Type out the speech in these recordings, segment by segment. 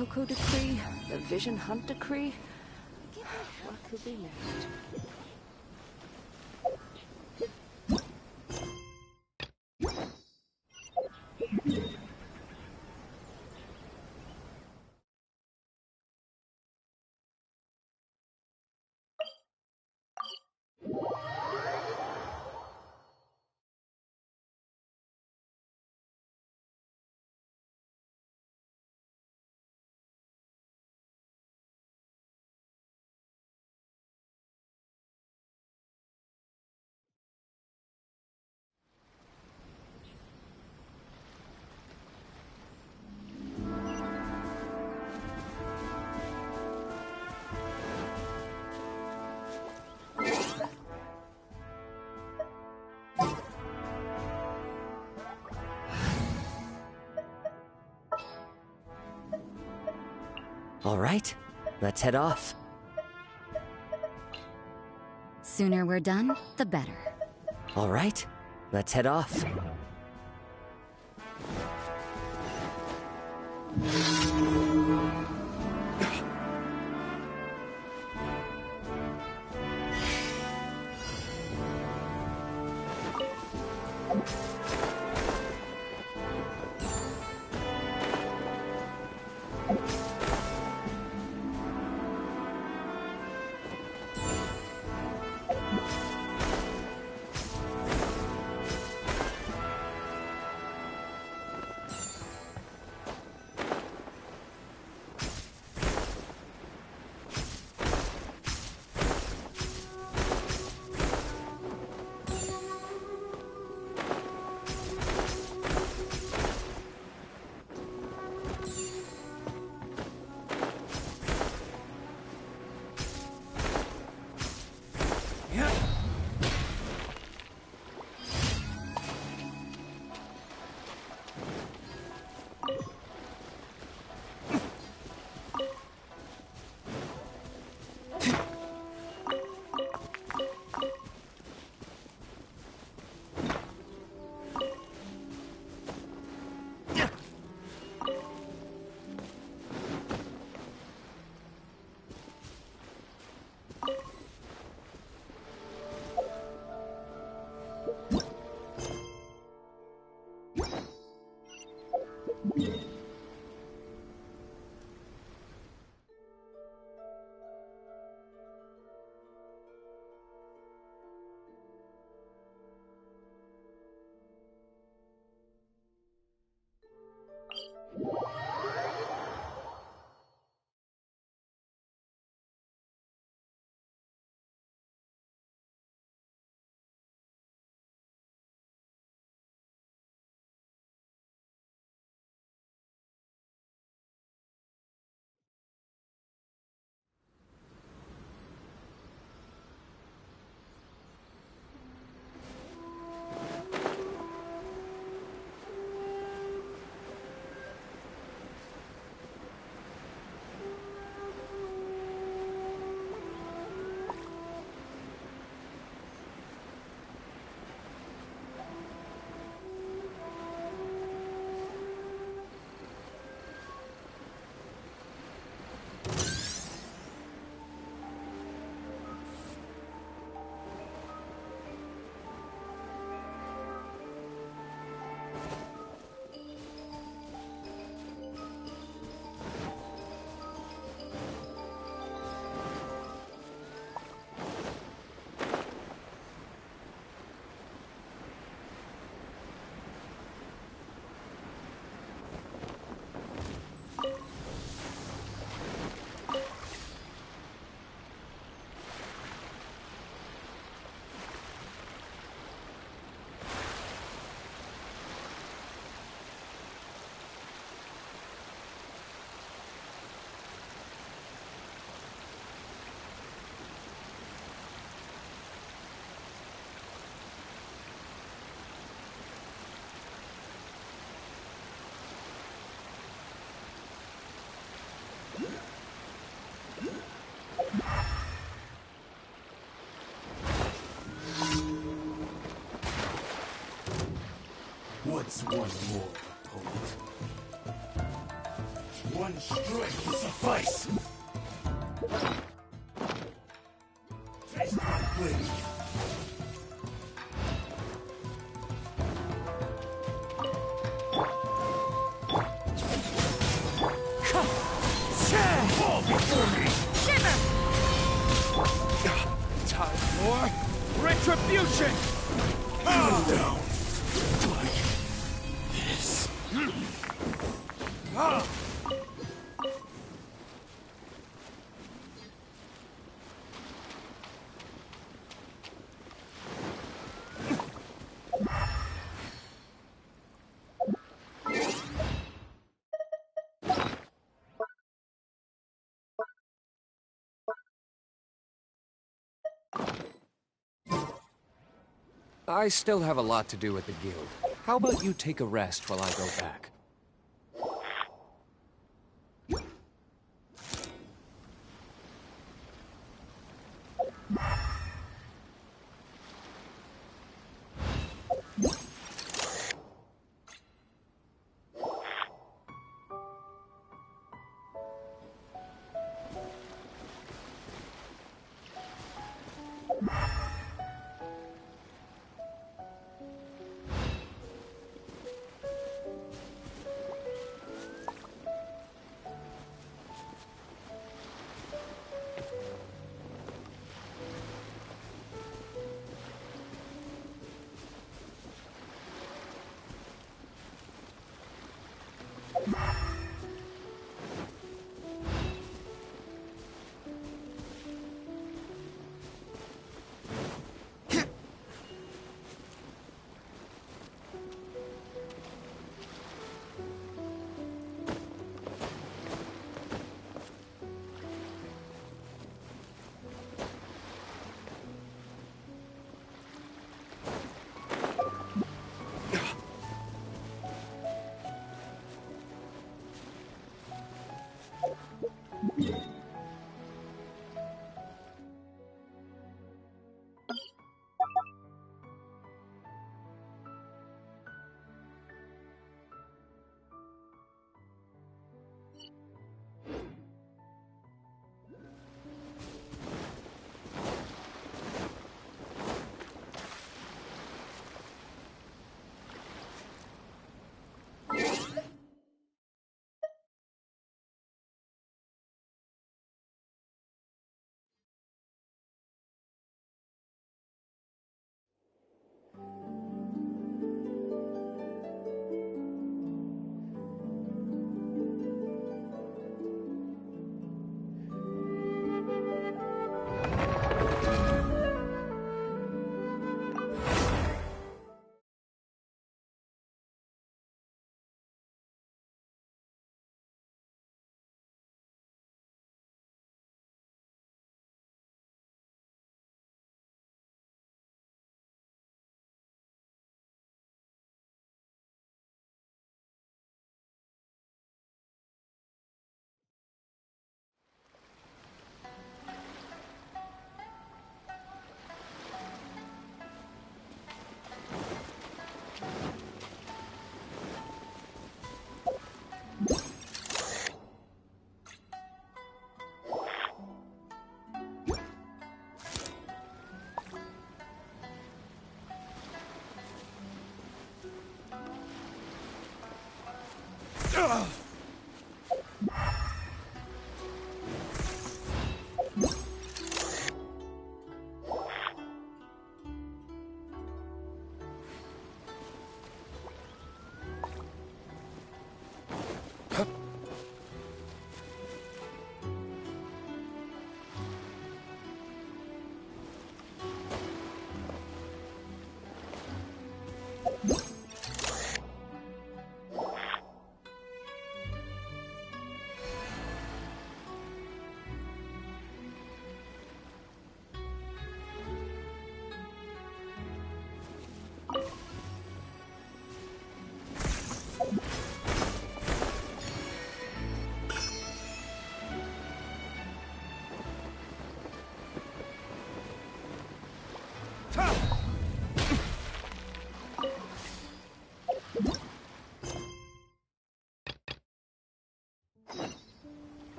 Coco Decree? The Vision Hunt Decree? What could be next? All right, let's head off. Sooner we're done, the better. All right, let's head off. What's one more, opponent? One strike will suffice! Taste my blade! Fall before me! Shiver! Time for retribution! Calm down! Like this. I still have a lot to do with the guild. How about you take a rest while I go back?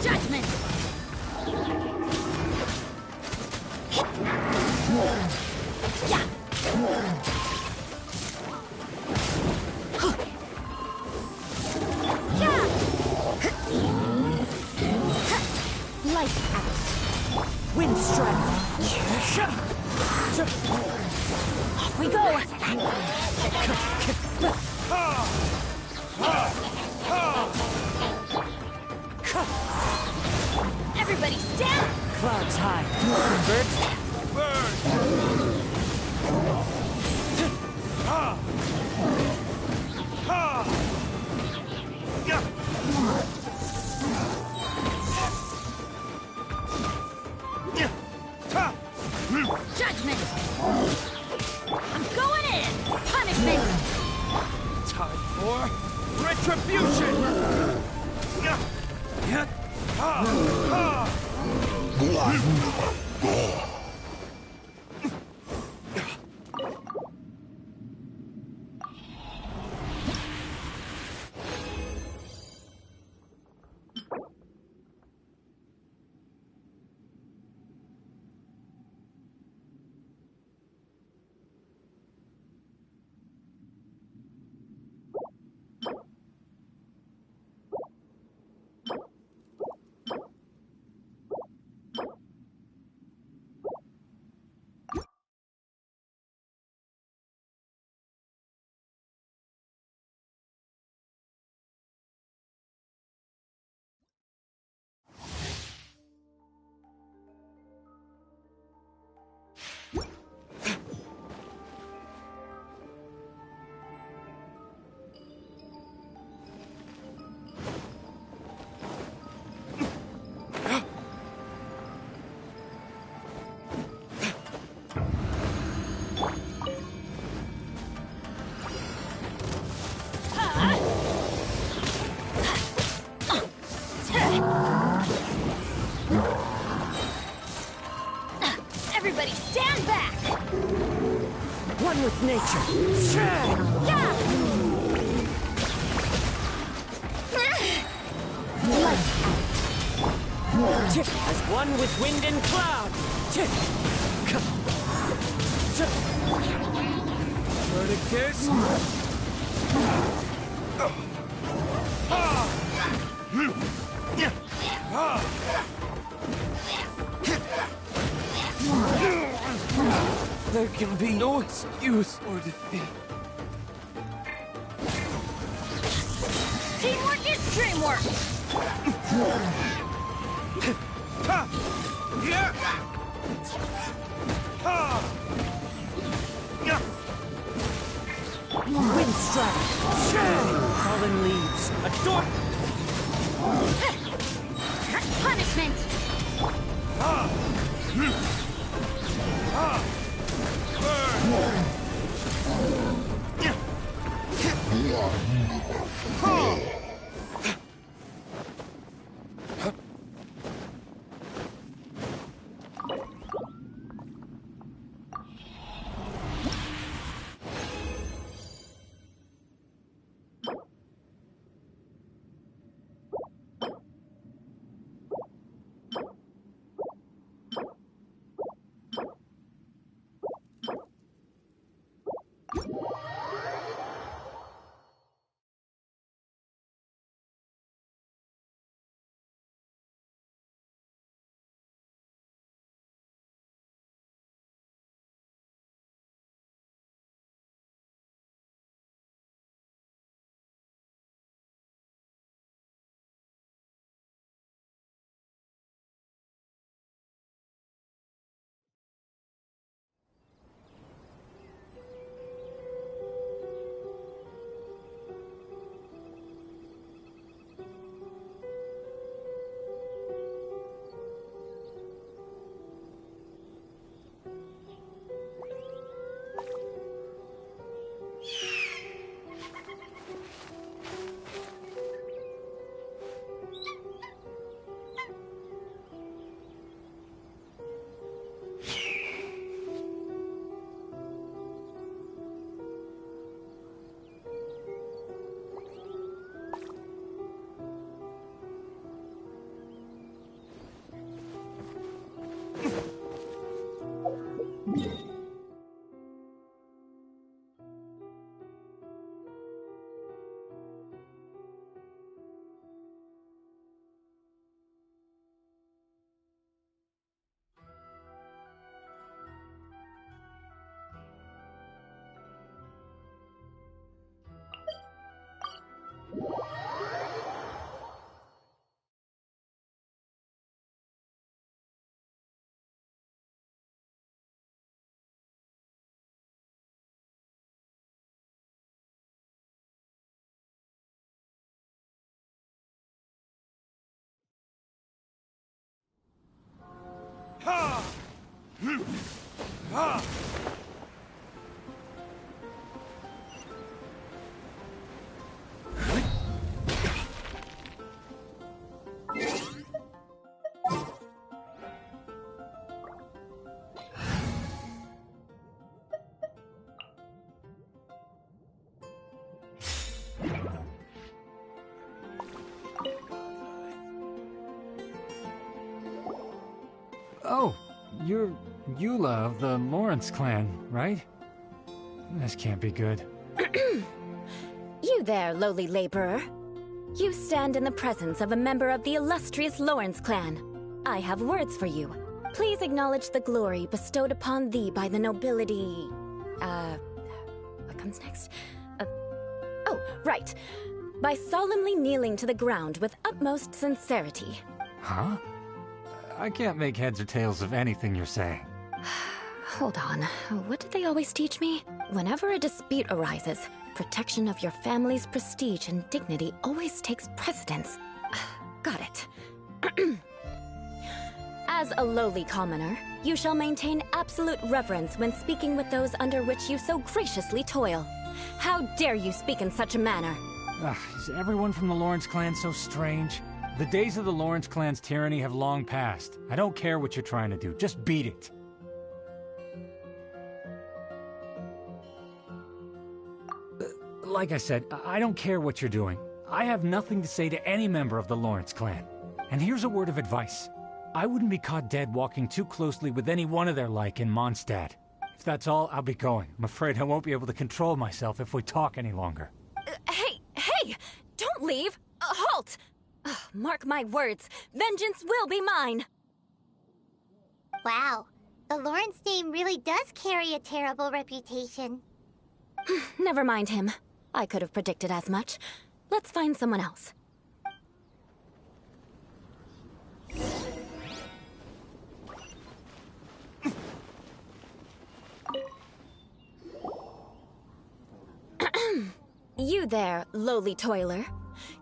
Judgment! Lights out. Wind strike. Off we go. Everybody stand. Clouds high. Birds. Judgment. I'm going in. Punishment. Time for retribution! Everybody stand back. One with nature. Yeah. As one with wind and cloud. Verticus? There can be no excuse or defeat. Teamwork is dreamwork. Wind strike. Fallen leaves. Adore. Punishment. Oh, you're Eula of the Lawrence clan, right? This can't be good. You there, lowly laborer. You stand in the presence of a member of the illustrious Lawrence clan. I have words for you. Please acknowledge the glory bestowed upon thee by the nobility... what comes next? Oh, right. By solemnly kneeling to the ground with utmost sincerity. Huh? I can't make heads or tails of anything you're saying. Hold on. What did they always teach me? Whenever a dispute arises, protection of your family's prestige and dignity always takes precedence. Got it. As a lowly commoner, you shall maintain absolute reverence when speaking with those under which you so graciously toil. How dare you speak in such a manner? Is everyone from the Lawrence clan so strange? The days of the Lawrence clan's tyranny have long passed. I don't care what you're trying to do, just beat it. Like I said, I don't care what you're doing. I have nothing to say to any member of the Lawrence clan. And here's a word of advice. I wouldn't be caught dead walking too closely with any one of their like in Mondstadt. If that's all, I'll be going. I'm afraid I won't be able to control myself if we talk any longer. Hey! Don't leave! Halt! Mark my words, vengeance will be mine! Wow, the Lawrence name really does carry a terrible reputation. Never mind him. I could have predicted as much. Let's find someone else. You there, lowly toiler.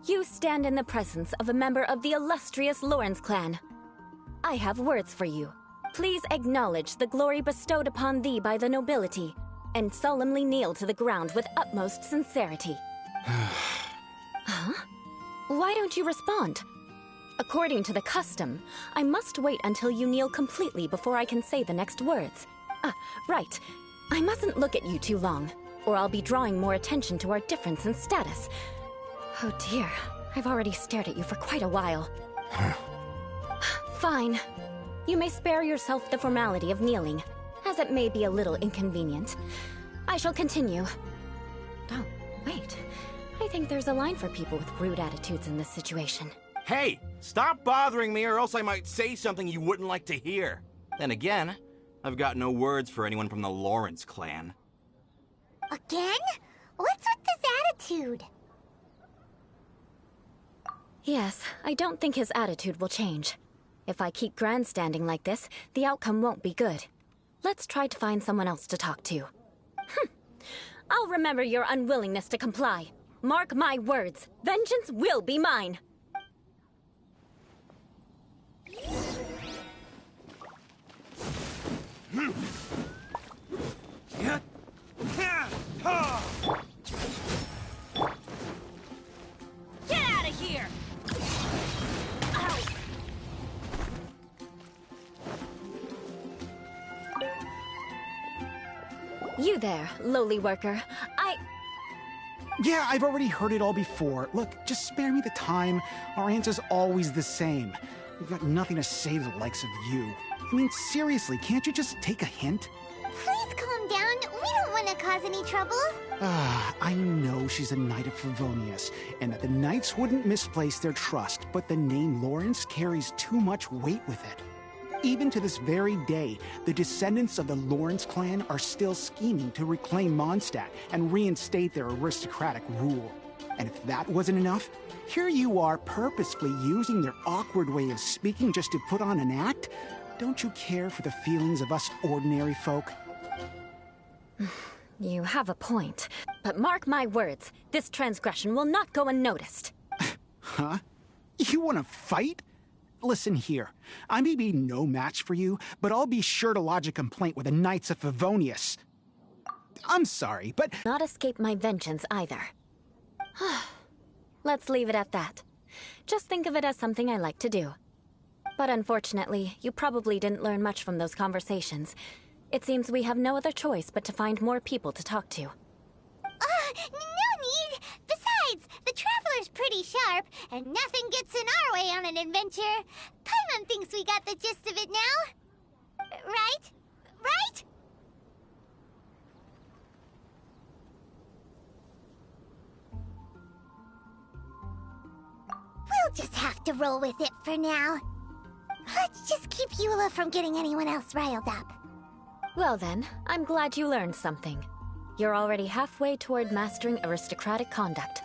You stand in the presence of a member of the illustrious Lawrence clan. I have words for you. Please acknowledge the glory bestowed upon thee by the nobility, and solemnly kneel to the ground with utmost sincerity. Huh? Why don't you respond? According to the custom, I must wait until you kneel completely before I can say the next words. Right. I mustn't look at you too long, or I'll be drawing more attention to our difference in status. Oh dear, I've already stared at you for quite a while. Fine. You may spare yourself the formality of kneeling, as it may be a little inconvenient. I shall continue. Oh, wait. I think there's a line for people with rude attitudes in this situation. Hey, stop bothering me or else I might say something you wouldn't like to hear. Then again, I've got no words for anyone from the Lawrence clan. Again? What's with this attitude? Yes, I don't think his attitude will change. If I keep grandstanding like this, the outcome won't be good. Let's try to find someone else to talk to. I'll remember your unwillingness to comply. Mark my words, vengeance will be mine. Get out of here! Ow. You there, lowly worker. Yeah, I've already heard it all before. Look, just spare me the time. Our answer's always the same. We've got nothing to say to the likes of you. I mean, seriously, can't you just take a hint? Please calm down. We don't want to cause any trouble. I know she's a knight of Favonius, and that the knights wouldn't misplace their trust, but the name Lawrence carries too much weight with it. Even to this very day, the descendants of the Lawrence clan are still scheming to reclaim Mondstadt and reinstate their aristocratic rule. And if that wasn't enough, here you are purposefully using their awkward way of speaking just to put on an act? Don't you care for the feelings of us ordinary folk? You have a point. But mark my words, this transgression will not go unnoticed. Huh? You want to fight? Listen here. I may be no match for you, but I'll be sure to lodge a complaint with the Knights of Favonius. I'm sorry, but... Not escape my vengeance either. Let's leave it at that. Just think of it as something I like to do. But unfortunately, you probably didn't learn much from those conversations. It seems we have no other choice but to find more people to talk to. No need! Besides, the Traveler's pretty sharp, and nothing gets in our way on an adventure. Paimon thinks we got the gist of it now. Right? Right? We'll just have to roll with it for now. Let's just keep Eula from getting anyone else riled up. Well then, I'm glad you learned something. You're already halfway toward mastering aristocratic conduct.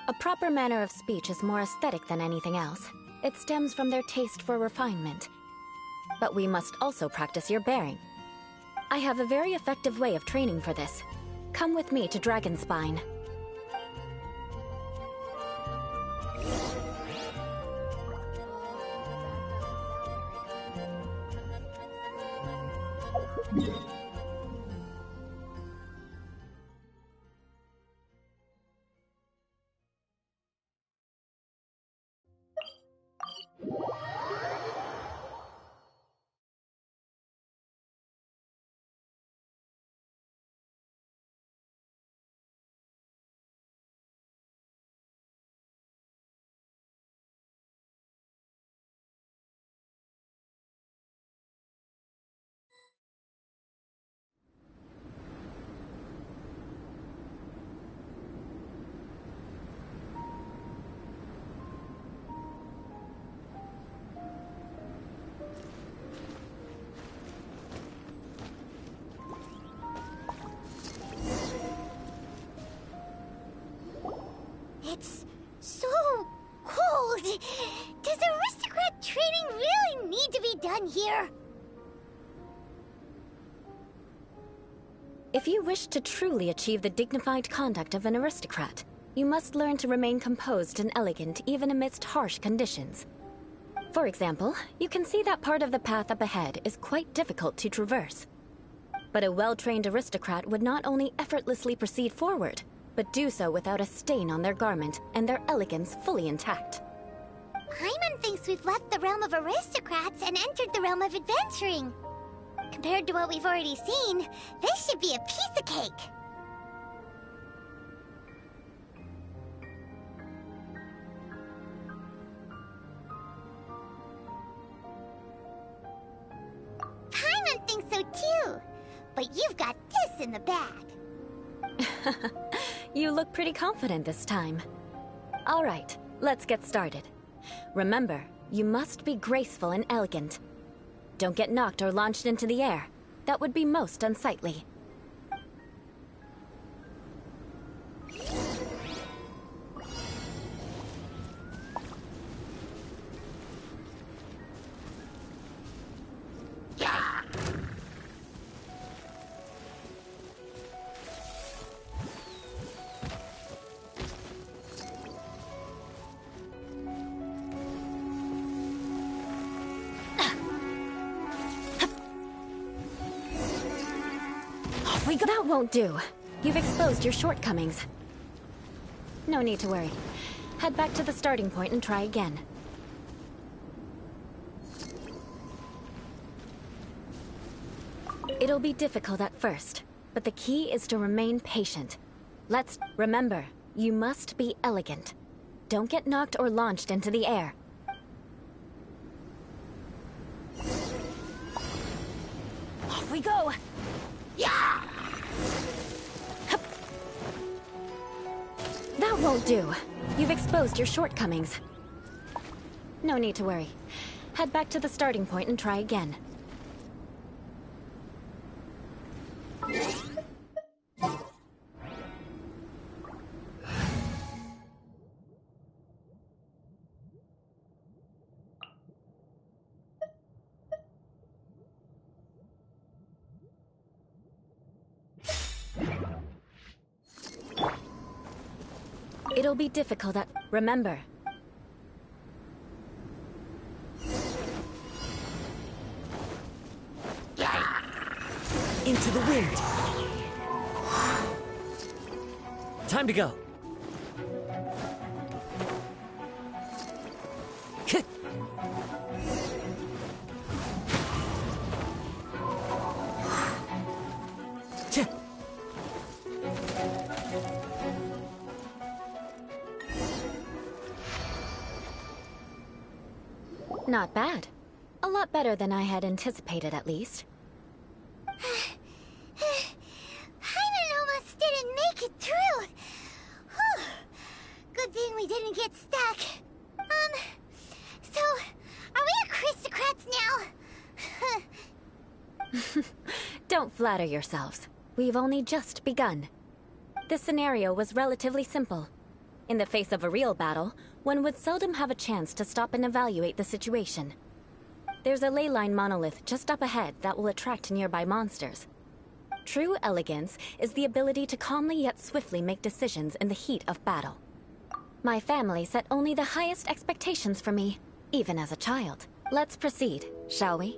A proper manner of speech is more aesthetic than anything else. It stems from their taste for refinement. But we must also practice your bearing. I have a very effective way of training for this. Come with me to Dragonspine. It's so cold. Does aristocrat training really need to be done here? If you wish to truly achieve the dignified conduct of an aristocrat, you must learn to remain composed and elegant even amidst harsh conditions. For example, you can see that part of the path up ahead is quite difficult to traverse. But a well-trained aristocrat would not only effortlessly proceed forward, but do so without a stain on their garment and their elegance fully intact. Paimon thinks we've left the realm of aristocrats and entered the realm of adventuring. Compared to what we've already seen, this should be a piece of cake. Paimon thinks so too, but you've got this in the bag. You look pretty confident this time. All right, let's get started. Remember, you must be graceful and elegant. Don't get knocked or launched into the air. That would be most unsightly. That won't do. You've exposed your shortcomings. No need to worry. Head back to the starting point and try again. It'll be difficult at first, but the key is to remain patient. Let's remember, you must be elegant. Don't get knocked or launched into the air. Off we go! Yeah! That won't do. You've exposed your shortcomings. No need to worry. Head back to the starting point and try again. It'll be difficult at... Remember, Into the wind. Time to go. Not bad. A lot better than I had anticipated, at least. Paimon almost didn't make it through. Whew. Good thing we didn't get stuck. So, are we aristocrats now? Don't flatter yourselves. We've only just begun. This scenario was relatively simple. In the face of a real battle, one would seldom have a chance to stop and evaluate the situation. There's a ley line monolith just up ahead that will attract nearby monsters. True elegance is the ability to calmly yet swiftly make decisions in the heat of battle. My family set only the highest expectations for me, even as a child. Let's proceed, shall we?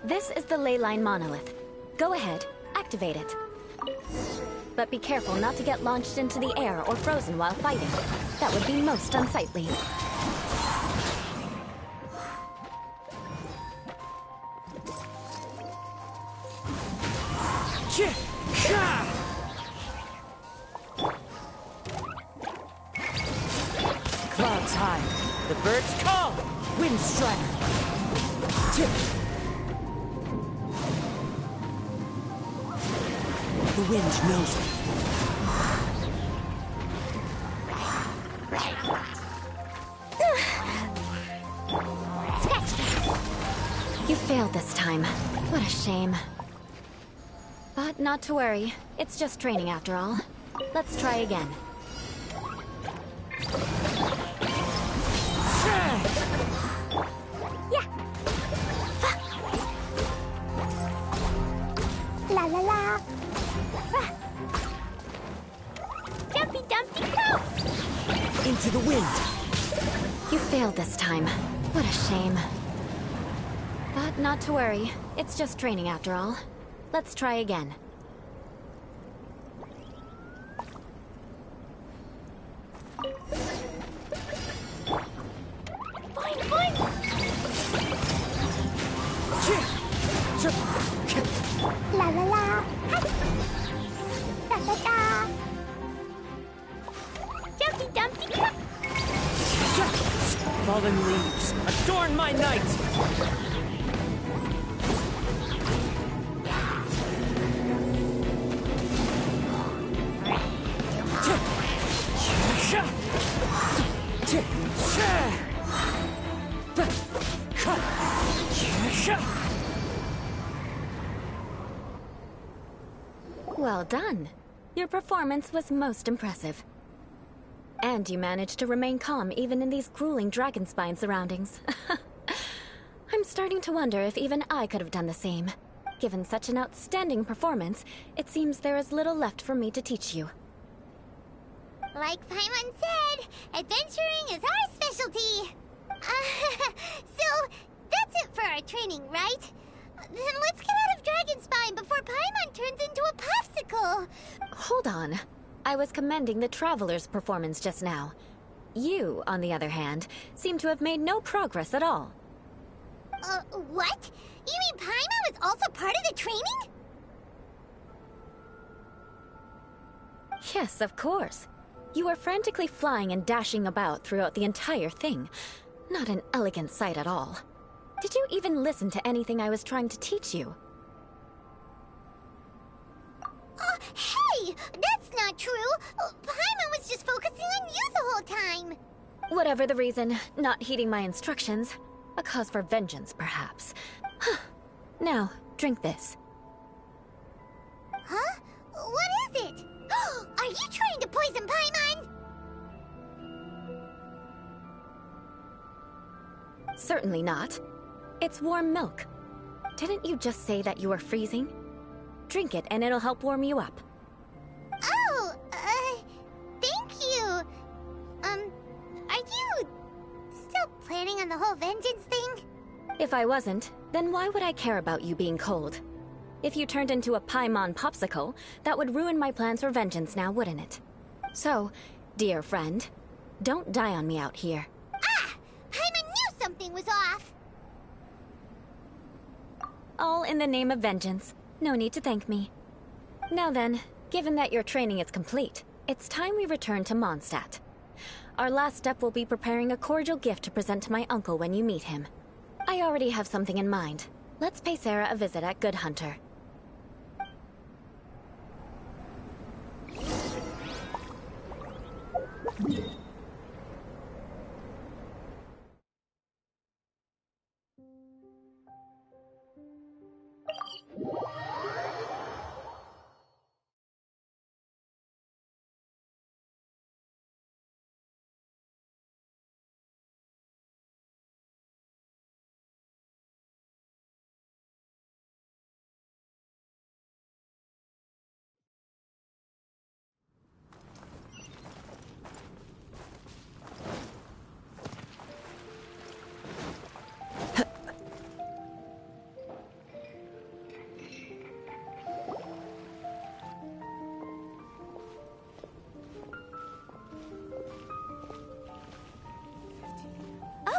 This is the ley line monolith. Go ahead, activate it. But be careful not to get launched into the air or frozen while fighting. That would be most unsightly. Clouds high. The birds call. Wind strike. The wind knows it. You failed this time. What a shame. But not to worry. It's just training after all. Let's try again. Yeah. La la la. Jumpy Dumpty go! Into the wind. You failed this time. What a shame. But not to worry. It's just training after all. Let's try again. Fine, fine! La la la! Da da da! Jumpy Dumpty go! Fallen leaves, adorn my night! Well done. Your performance was most impressive. And you managed to remain calm even in these grueling Dragonspine surroundings. I'm starting to wonder if even I could have done the same. Given such an outstanding performance, it seems there is little left for me to teach you. Like Paimon said, adventuring is our specialty. So, that's it for our training, right? Then let's get out of Dragonspine before Paimon turns into a popsicle. Hold on. I was commending the Traveler's performance just now. You, on the other hand, seem to have made no progress at all. What? You mean Paimon was also part of the training? Yes, of course. You were frantically flying and dashing about throughout the entire thing. Not an elegant sight at all. Did you even listen to anything I was trying to teach you? Hey! That's not true! Paimon was just focusing on you the whole time! Whatever the reason, not heeding my instructions. A cause for vengeance, perhaps. Now, drink this. Huh? What is it? Are you trying to poison Paimon? Certainly not. It's warm milk. Didn't you just say that you were freezing? Drink it and it'll help warm you up. Oh, thank you. Are you still planning on the whole vengeance thing? If I wasn't, then why would I care about you being cold? If you turned into a Paimon popsicle, that would ruin my plans for vengeance now, wouldn't it? So, dear friend, don't die on me out here. Ah! Paimon knew something was off! All in the name of vengeance. No need to thank me. Now then, given that your training is complete, it's time we return to Mondstadt. Our last step will be preparing a cordial gift to present to my uncle when you meet him. I already have something in mind. Let's pay Sarah a visit at Good Hunter.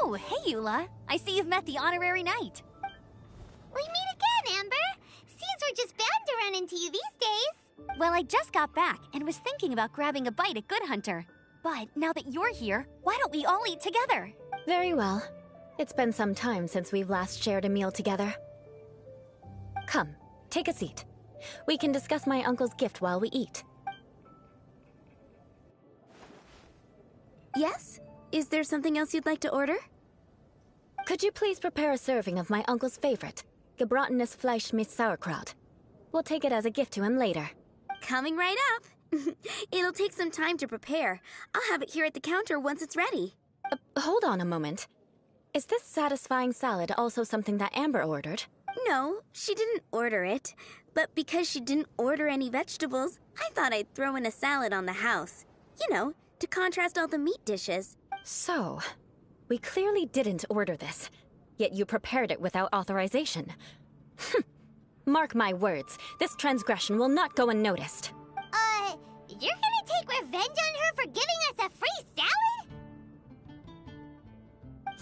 Oh, hey, Eula. I see you've met the honorary knight. We meet again, Amber! Seems we're just bound to run into you these days. Well, I just got back and was thinking about grabbing a bite at Good Hunter. But now that you're here, why don't we all eat together? Very well. It's been some time since we've last shared a meal together. Come, take a seat. We can discuss my uncle's gift while we eat. Yes? Is there something else you'd like to order? Could you please prepare a serving of my uncle's favorite, gebratenes Fleisch mit Sauerkraut? We'll take it as a gift to him later. Coming right up. It'll take some time to prepare. I'll have it here at the counter once it's ready. Hold on a moment. Is this satisfying salad also something that Amber ordered? No, she didn't order it. But because she didn't order any vegetables, I thought I'd throw in a salad on the house. You know, to contrast all the meat dishes. So, we clearly didn't order this, yet you prepared it without authorization. Mark my words, this transgression will not go unnoticed. You're gonna take revenge on her for giving us a free salad?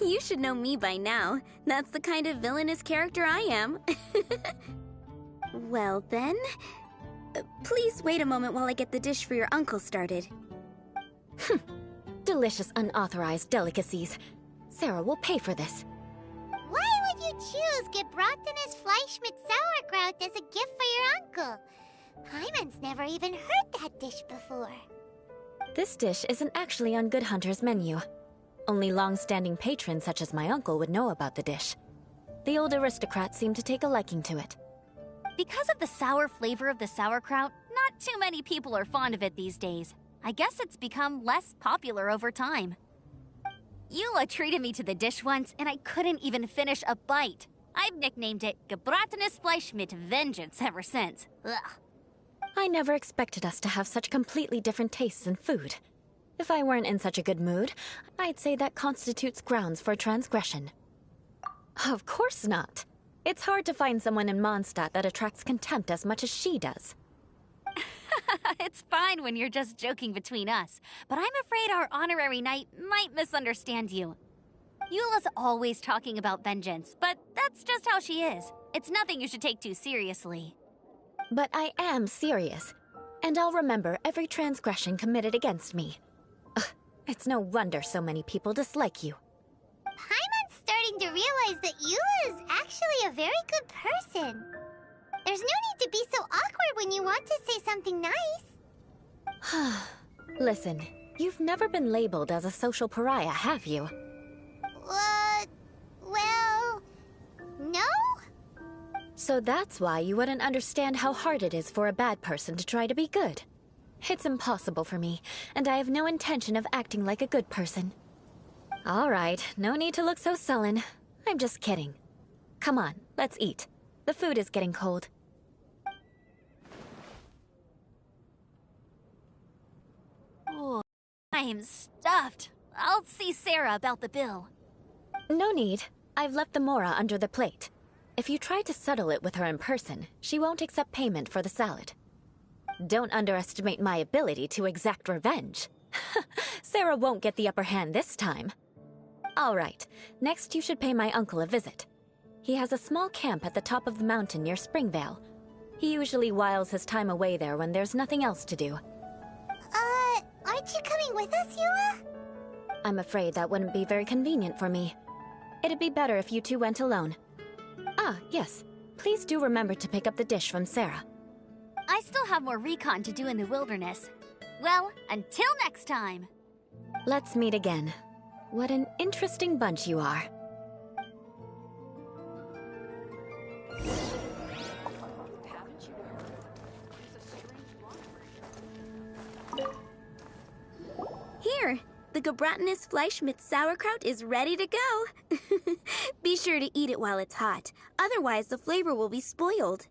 You should know me by now. That's the kind of villainous character I am. Well then, please wait a moment while I get the dish for your uncle started. Delicious unauthorized delicacies. Sarah will pay for this. Why would you choose gebratenes Fleisch mit Sauerkraut as a gift for your uncle? Paimon's never even heard that dish before. This dish isn't actually on Good Hunter's menu. Only long-standing patrons such as my uncle would know about the dish. The old aristocrats seem to take a liking to it. Because of the sour flavor of the sauerkraut, not too many people are fond of it these days. I guess it's become less popular over time. Eula treated me to the dish once, and I couldn't even finish a bite. I've nicknamed it gebratenes Fleisch mit Vengeance ever since. Ugh. I never expected us to have such completely different tastes in food. If I weren't in such a good mood, I'd say that constitutes grounds for transgression. Of course not. It's hard to find someone in Mondstadt that attracts contempt as much as she does. It's fine when you're just joking between us, but I'm afraid our honorary knight might misunderstand you. Eula's always talking about vengeance, but that's just how she is. It's nothing you should take too seriously. But I am serious, and I'll remember every transgression committed against me. Ugh, it's no wonder so many people dislike you. Paimon's starting to realize that Eula is actually a very good person. There's no need to be so awkward when you want to say something nice. Listen, you've never been labeled as a social pariah, have you? Well, no? So that's why you wouldn't understand how hard it is for a bad person to try to be good. It's impossible for me, and I have no intention of acting like a good person. All right, no need to look so sullen. I'm just kidding. Come on, let's eat. The food is getting cold. Oh, I'm stuffed. I'll see Sarah about the bill. No need. I've left the mora under the plate. If you try to settle it with her in person, she won't accept payment for the salad. Don't underestimate my ability to exact revenge. Sarah won't get the upper hand this time. All right, next you should pay my uncle a visit. He has a small camp at the top of the mountain near Springvale. He usually whiles his time away there when there's nothing else to do. Aren't you coming with us, Eula? I'm afraid that wouldn't be very convenient for me. It'd be better if you two went alone. Ah, yes. Please do remember to pick up the dish from Sarah. I still have more recon to do in the wilderness. Well, until next time. Let's meet again. What an interesting bunch you are. Here, the Gebratinus Fleischmitz sauerkraut is ready to go. Be sure to eat it while it's hot, otherwise the flavor will be spoiled.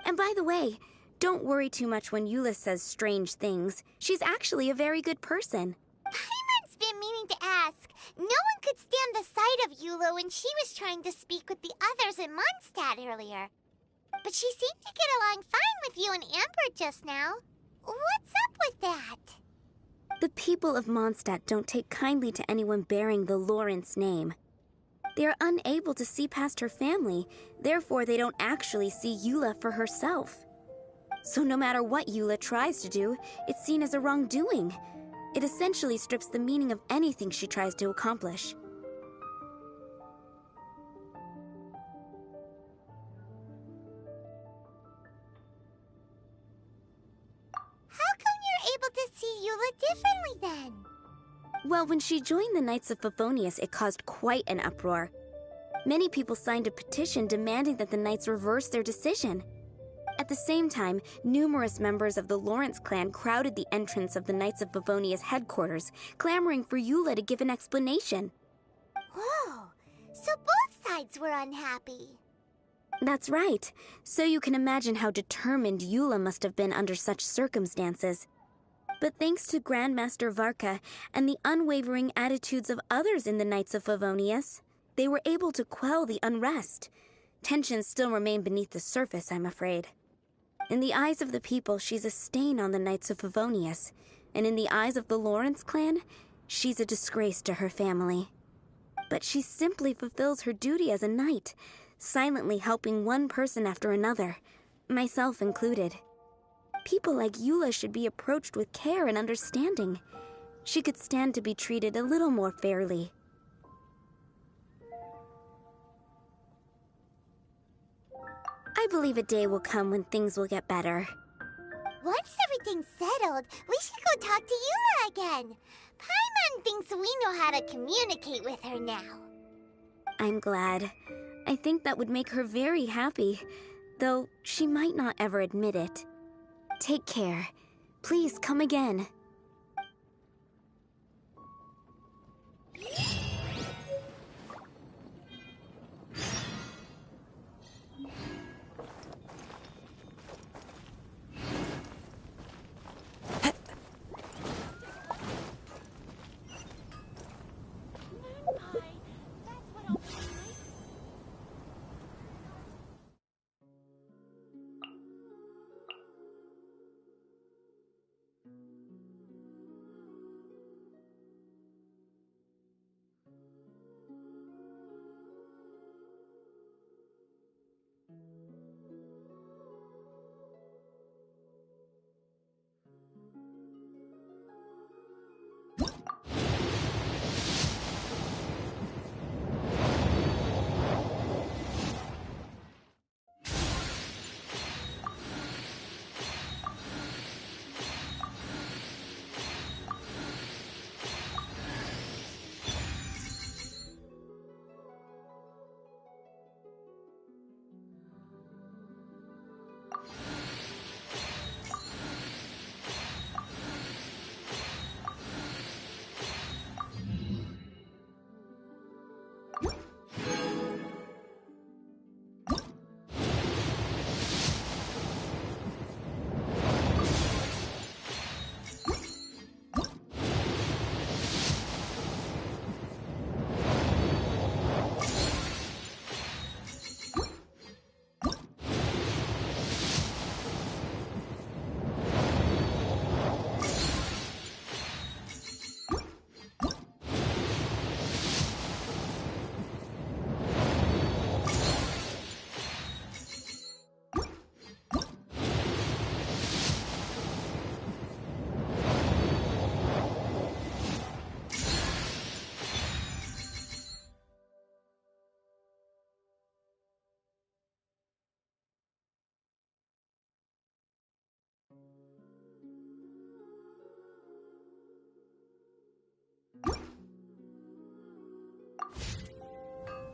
And by the way, don't worry too much when Eula says strange things. She's actually a very good person. Paimon's been meaning to ask. No one could stand the sight of Eula when she was trying to speak with the others in Mondstadt earlier. But she seemed to get along fine with you and Amber just now. What's up with that? The people of Mondstadt don't take kindly to anyone bearing the Lawrence name. They are unable to see past her family, therefore they don't actually see Eula for herself. So no matter what Eula tries to do, it's seen as a wrongdoing. It essentially strips the meaning of anything she tries to accomplish. How come you're able to see Eula differently then? Well, when she joined the Knights of Favonius, it caused quite an uproar. Many people signed a petition demanding that the Knights reverse their decision. At the same time, numerous members of the Lawrence clan crowded the entrance of the Knights of Favonius headquarters, clamoring for Eula to give an explanation. Whoa, so both sides were unhappy. That's right. So you can imagine how determined Eula must have been under such circumstances. But thanks to Grandmaster Varka and the unwavering attitudes of others in the Knights of Favonius, they were able to quell the unrest. Tensions still remain beneath the surface, I'm afraid. In the eyes of the people, she's a stain on the Knights of Favonius, and in the eyes of the Lawrence clan, she's a disgrace to her family. But she simply fulfills her duty as a knight, silently helping one person after another, myself included. People like Eula should be approached with care and understanding. She could stand to be treated a little more fairly. I believe a day will come when things will get better. Once everything's settled, we should go talk to Eula again. Paimon thinks we know how to communicate with her now. I'm glad. I think that would make her very happy, though she might not ever admit it. Take care. Please come again.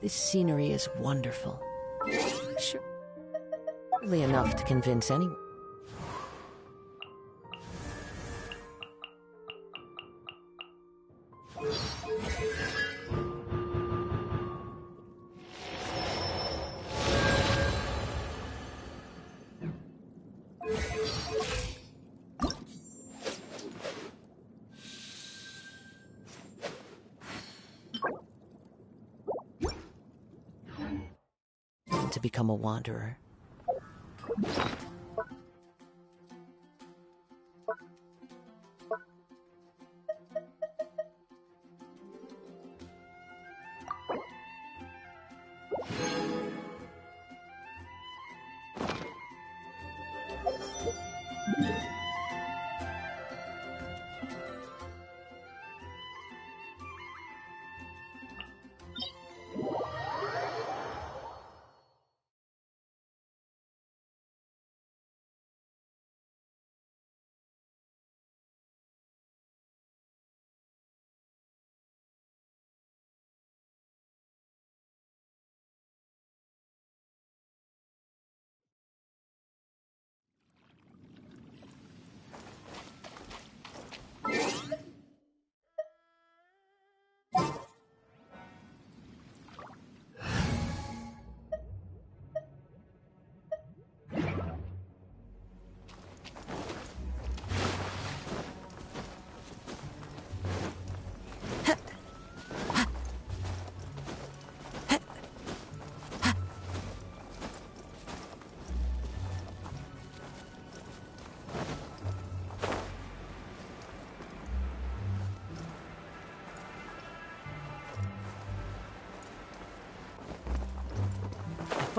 This scenery is wonderful. Surely enough to convince anyone. To become a wanderer.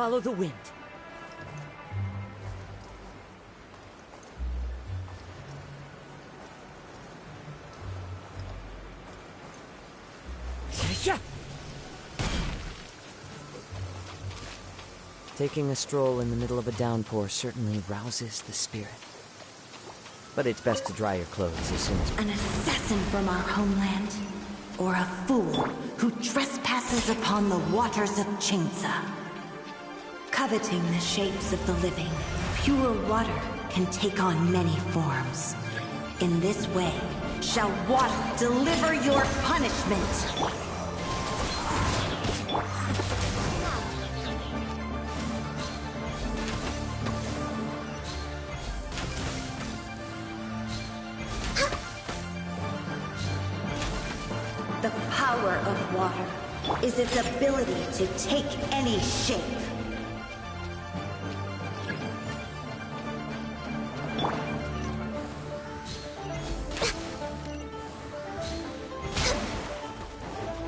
Follow the wind. Taking a stroll in the middle of a downpour certainly rouses the spirit. But it's best to dry your clothes as soon as... An assassin from our homeland? Or a fool who trespasses upon the waters of Chainsa? Coveting the shapes of the living, pure water can take on many forms. In this way, shall water deliver your punishment! The power of water is its ability to take any shape.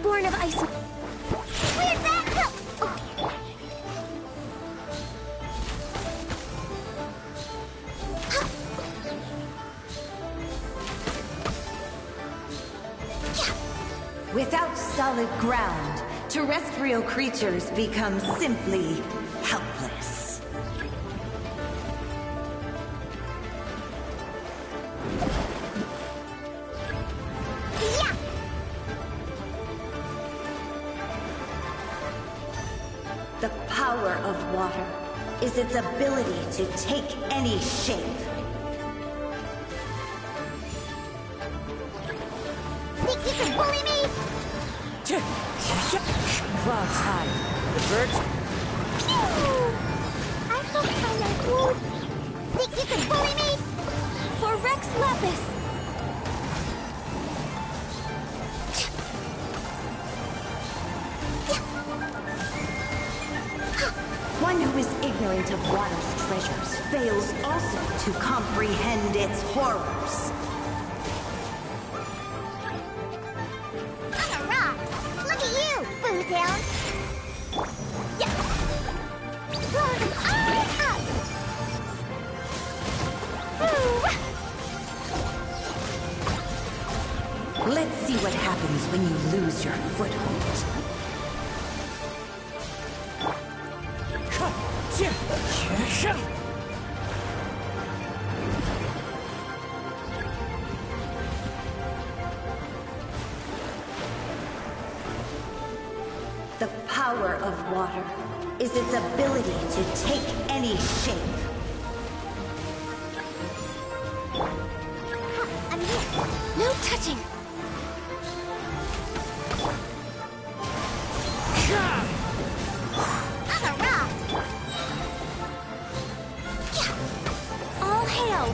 Born of ice. Where'd that come? Without solid ground, terrestrial creatures become simply helpless. Yeah! The power of water is its ability to take any shape. Think you can bully me? Clouds high. The birds... I feel kinda cool. Think you can bully me? For Rex Lapis! One who is ignorant of water's treasures fails also to comprehend its horrors. I'm a rock. Look at you, Bootown. Yeah. Blow them all up. Let's see what happens when you lose your foothold. The power of water is its ability to take any shape. I'm here. No touching! I'm a rock. All hail!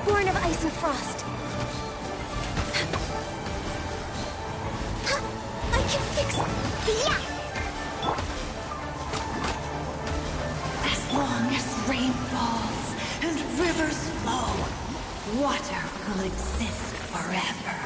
Born of ice and frost. I can fix it! Yeah. As long as rain falls and rivers flow, water will exist forever.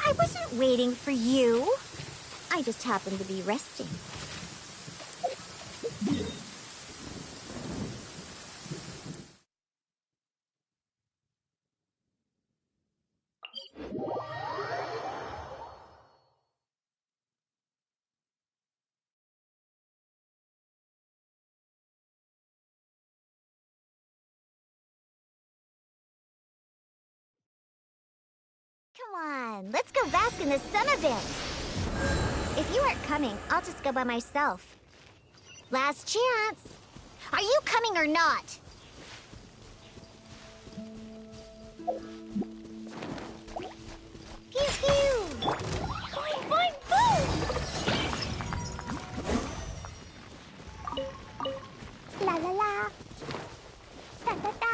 I wasn't waiting for you. I just happened to be resting. Come on, let's go bask in the sun a bit. If you aren't coming, I'll just go by myself. Last chance. Are you coming or not? Pew pew! Boing boing boom! La la la! Da da da!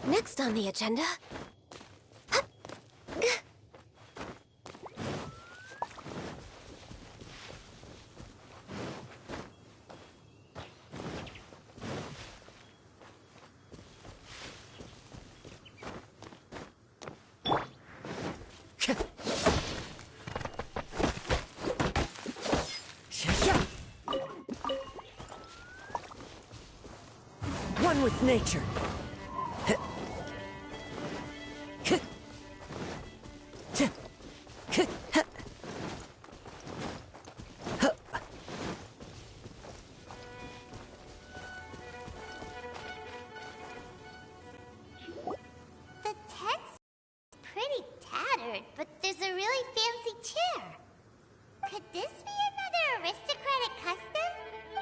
Next on the agenda... One with nature.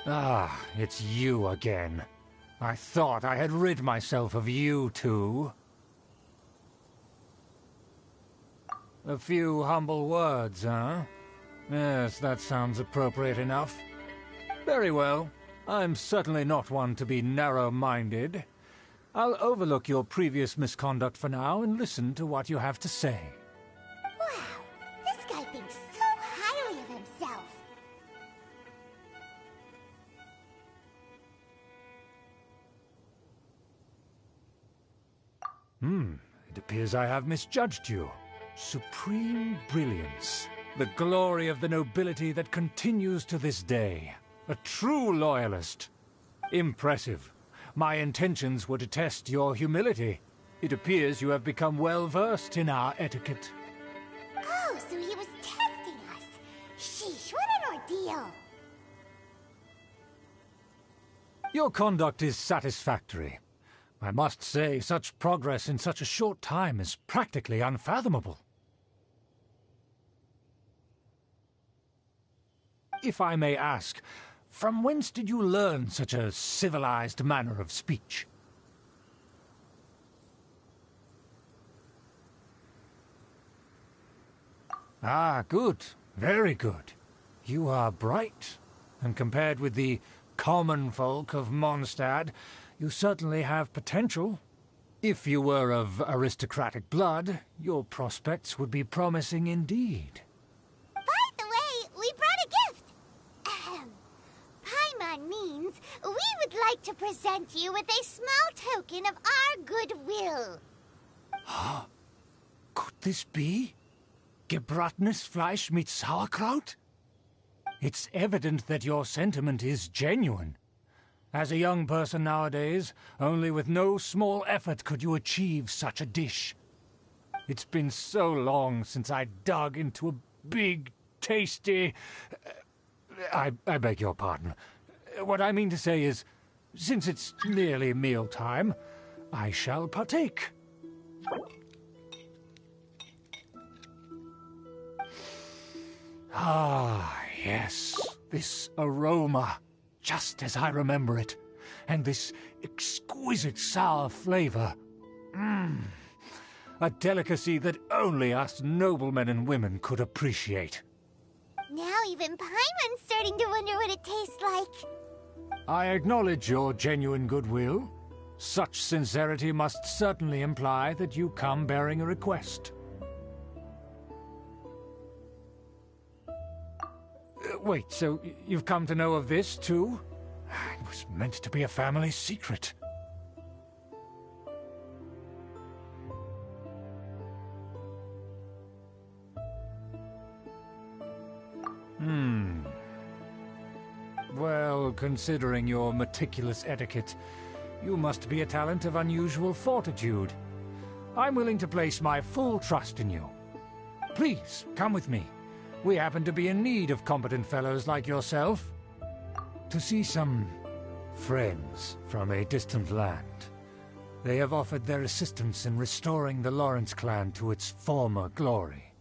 Ah, it's you again. I thought I had rid myself of you two. A few humble words, huh? Yes, that sounds appropriate enough. Very well. I'm certainly not one to be narrow-minded. I'll overlook your previous misconduct for now and listen to what you have to say. Wow, this guy thinks so highly of himself. It appears I have misjudged you. Supreme brilliance. The glory of the nobility that continues to this day. A true loyalist. Impressive. My intentions were to test your humility. It appears you have become well-versed in our etiquette. Oh, so he was testing us. Sheesh, what an ordeal. Your conduct is satisfactory. I must say, such progress in such a short time is practically unfathomable. If I may ask, from whence did you learn such a civilized manner of speech? Ah, good. Very good. You are bright, and compared with the common folk of Mondstadt, you certainly have potential. If you were of aristocratic blood, your prospects would be promising indeed. By the way, we brought a gift. Paimon means we would like to present you with a small token of our goodwill. Could this be? Gebratenes Fleisch mit Sauerkraut? It's evident that your sentiment is genuine. As a young person nowadays, only with no small effort could you achieve such a dish. It's been so long since I dug into a big, tasty... I beg your pardon. What I mean to say is, since it's nearly mealtime, I shall partake. Ah, yes, this aroma, just as I remember it, and this exquisite sour flavor. A delicacy that only us noblemen and women could appreciate. Now even Paimon's starting to wonder what it tastes like. I acknowledge your genuine goodwill. Such sincerity must certainly imply that you come bearing a request. Wait, so you've come to know of this, too? It was meant to be a family secret. Well, considering your meticulous etiquette, you must be a talent of unusual fortitude. I'm willing to place my full trust in you. Please, come with me. We happen to be in need of competent fellows like yourself. To see some friends from a distant land. They have offered their assistance in restoring the Lawrence clan to its former glory.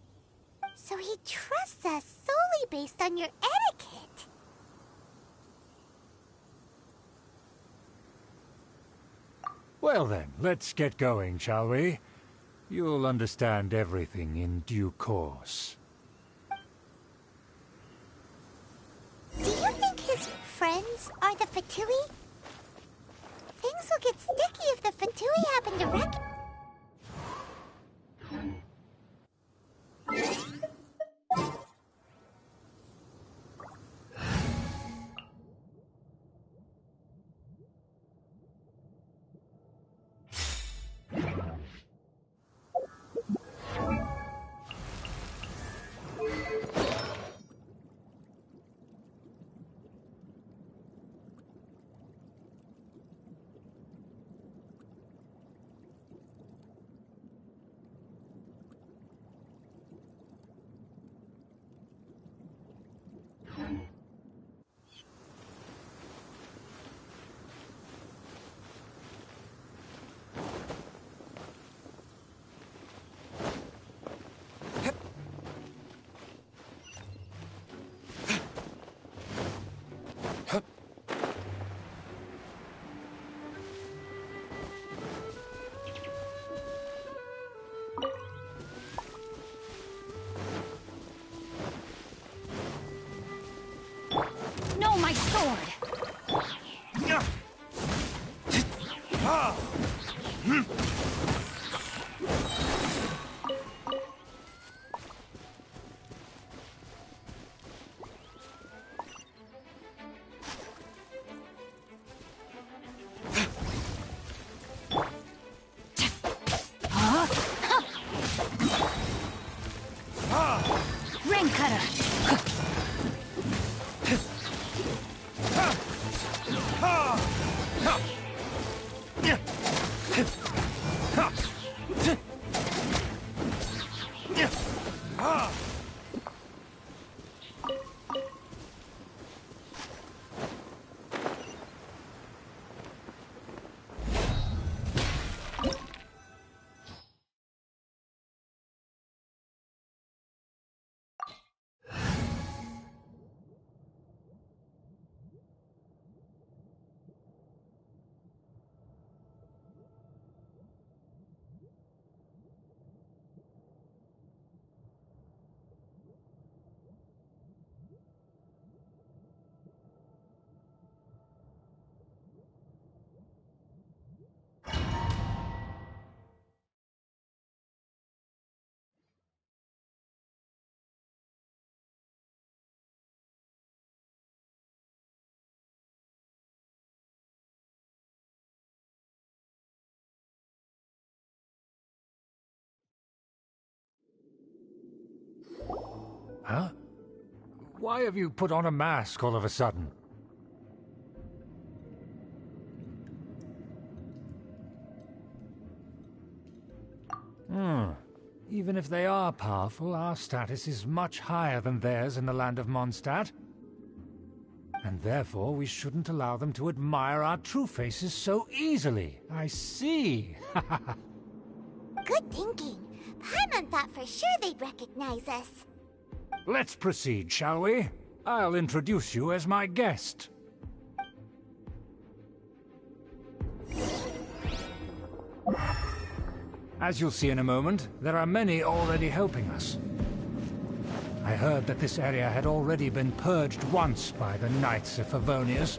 So he trusts us solely based on your etiquette. Well then, let's get going, shall we? You'll understand everything in due course. Do you think his friends are the Fatui? Things will get sticky if the Fatui happen to wreck... sword! Ring cutter! Huh? Why have you put on a mask all of a sudden? Even if they are powerful, our status is much higher than theirs in the land of Mondstadt. And therefore we shouldn't allow them to admire our true faces so easily. I see. Good thinking. Paimon thought for sure they'd recognize us. Let's proceed, shall we? I'll introduce you as my guest. As you'll see in a moment, there are many already helping us. I heard that this area had already been purged once by the Knights of Favonius,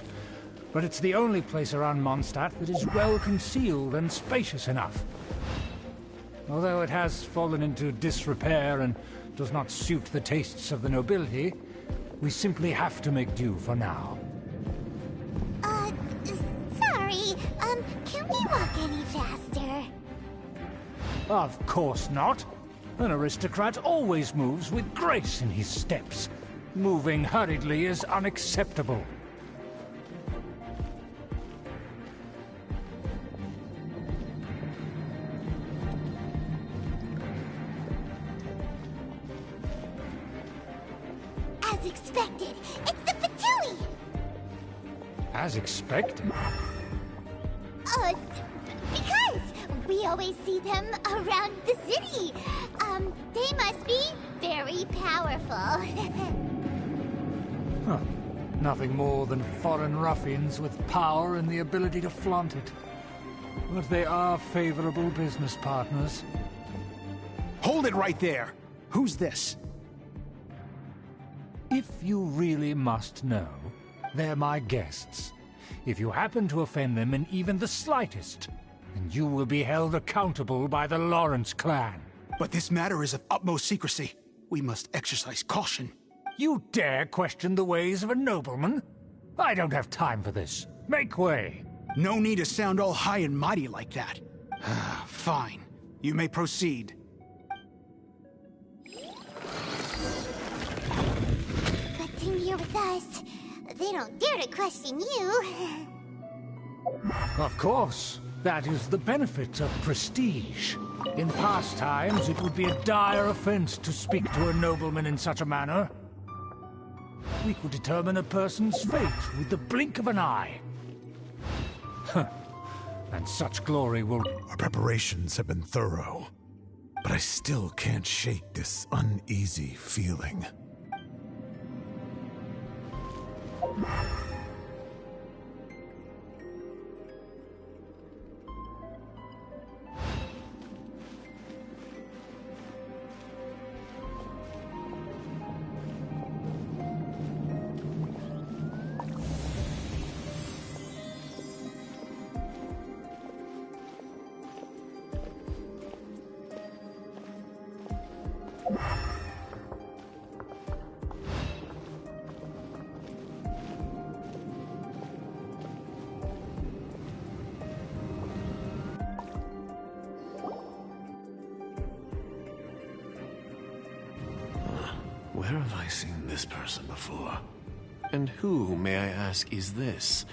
but it's the only place around Mondstadt that is well concealed and spacious enough. Although it has fallen into disrepair and does not suit the tastes of the nobility, we simply have to make do for now. Sorry, can we walk any faster? Of course not. An aristocrat always moves with grace in his steps. Moving hurriedly is unacceptable. As expected, it's the Fatui! As expected? Because we always see them around the city. They must be very powerful. Huh. Nothing more than foreign ruffians with power and the ability to flaunt it. But they are favorable business partners. Hold it right there! Who's this? If you really must know, they're my guests. If you happen to offend them in even the slightest, then you will be held accountable by the Lawrence clan. But this matter is of utmost secrecy. We must exercise caution. You dare question the ways of a nobleman? I don't have time for this. Make way. No need to sound all high and mighty like that. Fine. You may proceed. Good thing you're with us. They don't dare to question you. Of course. That is the benefit of prestige. In past times, it would be a dire offense to speak to a nobleman in such a manner. We could determine a person's fate with the blink of an eye. And such glory will... Our preparations have been thorough, but I still can't shake this uneasy feeling. Where have I seen this person before? And who, may I ask, is this?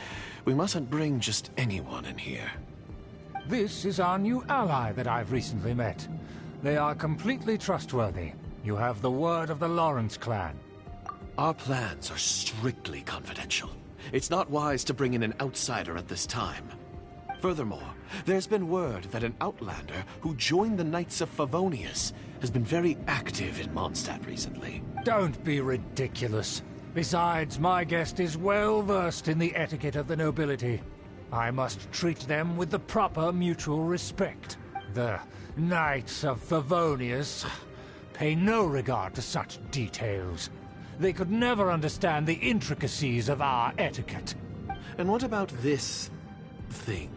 We mustn't bring just anyone in here. This is our new ally that I've recently met. They are completely trustworthy. You have the word of the Lawrence clan. Our plans are strictly confidential. It's not wise to bring in an outsider at this time. Furthermore, there's been word that an outlander who joined the Knights of Favonius has been very active in Mondstadt recently. Don't be ridiculous. Besides, my guest is well versed in the etiquette of the nobility. I must treat them with the proper mutual respect. The Knights of Favonius pay no regard to such details. They could never understand the intricacies of our etiquette. And what about this thing?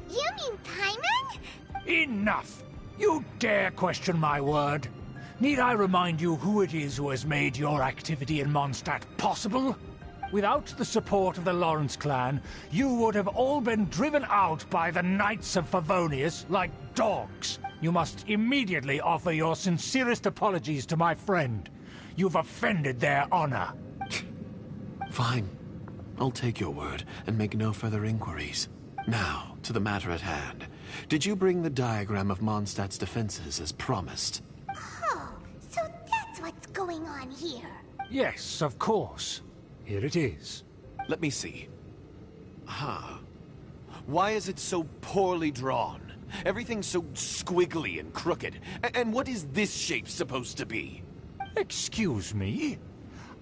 You mean Paimon? Enough! You dare question my word? Need I remind you who it is who has made your activity in Mondstadt possible? Without the support of the Lawrence clan, you would have all been driven out by the Knights of Favonius like dogs. You must immediately offer your sincerest apologies to my friend. You've offended their honor. Fine. I'll take your word and make no further inquiries. Now, to the matter at hand. Did you bring the diagram of Mondstadt's defenses as promised? Oh, so that's what's going on here. Yes, of course. Here it is. Let me see. Why is it so poorly drawn? Everything's so squiggly and crooked. And what is this shape supposed to be? Excuse me?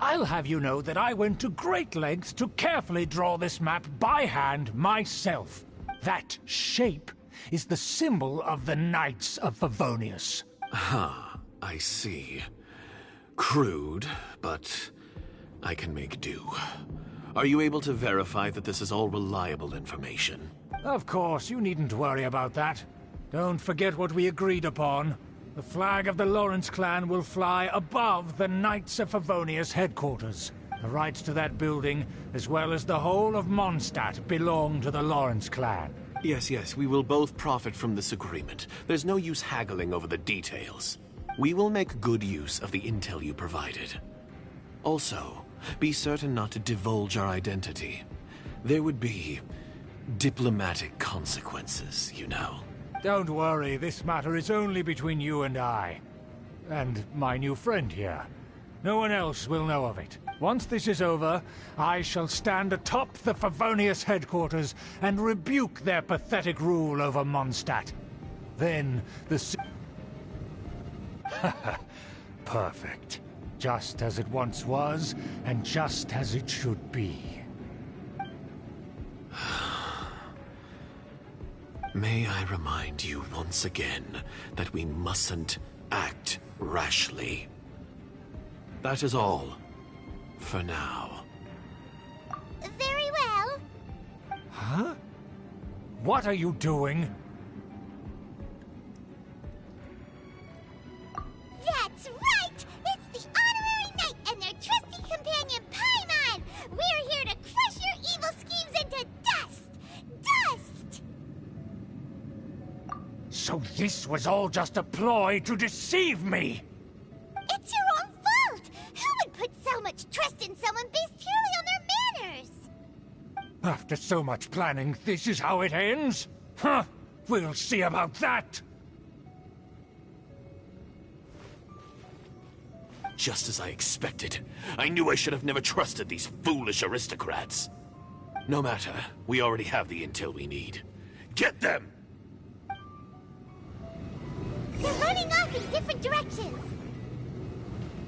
I'll have you know that I went to great lengths to carefully draw this map by hand myself. That shape is the symbol of the Knights of Favonius. I see. Crude, but I can make do. Are you able to verify that this is all reliable information? Of course, you needn't worry about that. Don't forget what we agreed upon. The flag of the Lawrence clan will fly above the Knights of Favonius headquarters. The rights to that building, as well as the whole of Mondstadt, belong to the Lawrence clan. Yes, we will both profit from this agreement. There's no use haggling over the details. We will make good use of the intel you provided. Also, be certain not to divulge our identity. There would be diplomatic consequences, you know. Don't worry, this matter is only between you and I. And my new friend here. No one else will know of it. Once this is over, I shall stand atop the Favonius headquarters and rebuke their pathetic rule over Mondstadt. Then the... Perfect. Just as it once was, and just as it should be. May I remind you once again that we mustn't act rashly. That is all, for now. Very well. Huh? What are you doing? That's right! It's the Honorary Knight and their trusty companion, Paimon! We're here to crush your evil schemes into dust! Dust! So this was all just a ploy to deceive me! It's your own fault! Who would put so much trust in someone based purely on their manners? After so much planning, this is how it ends? Huh? We'll see about that! Just as I expected. I knew I should have never trusted these foolish aristocrats. No matter, we already have the intel we need. Get them! They're running off in different directions.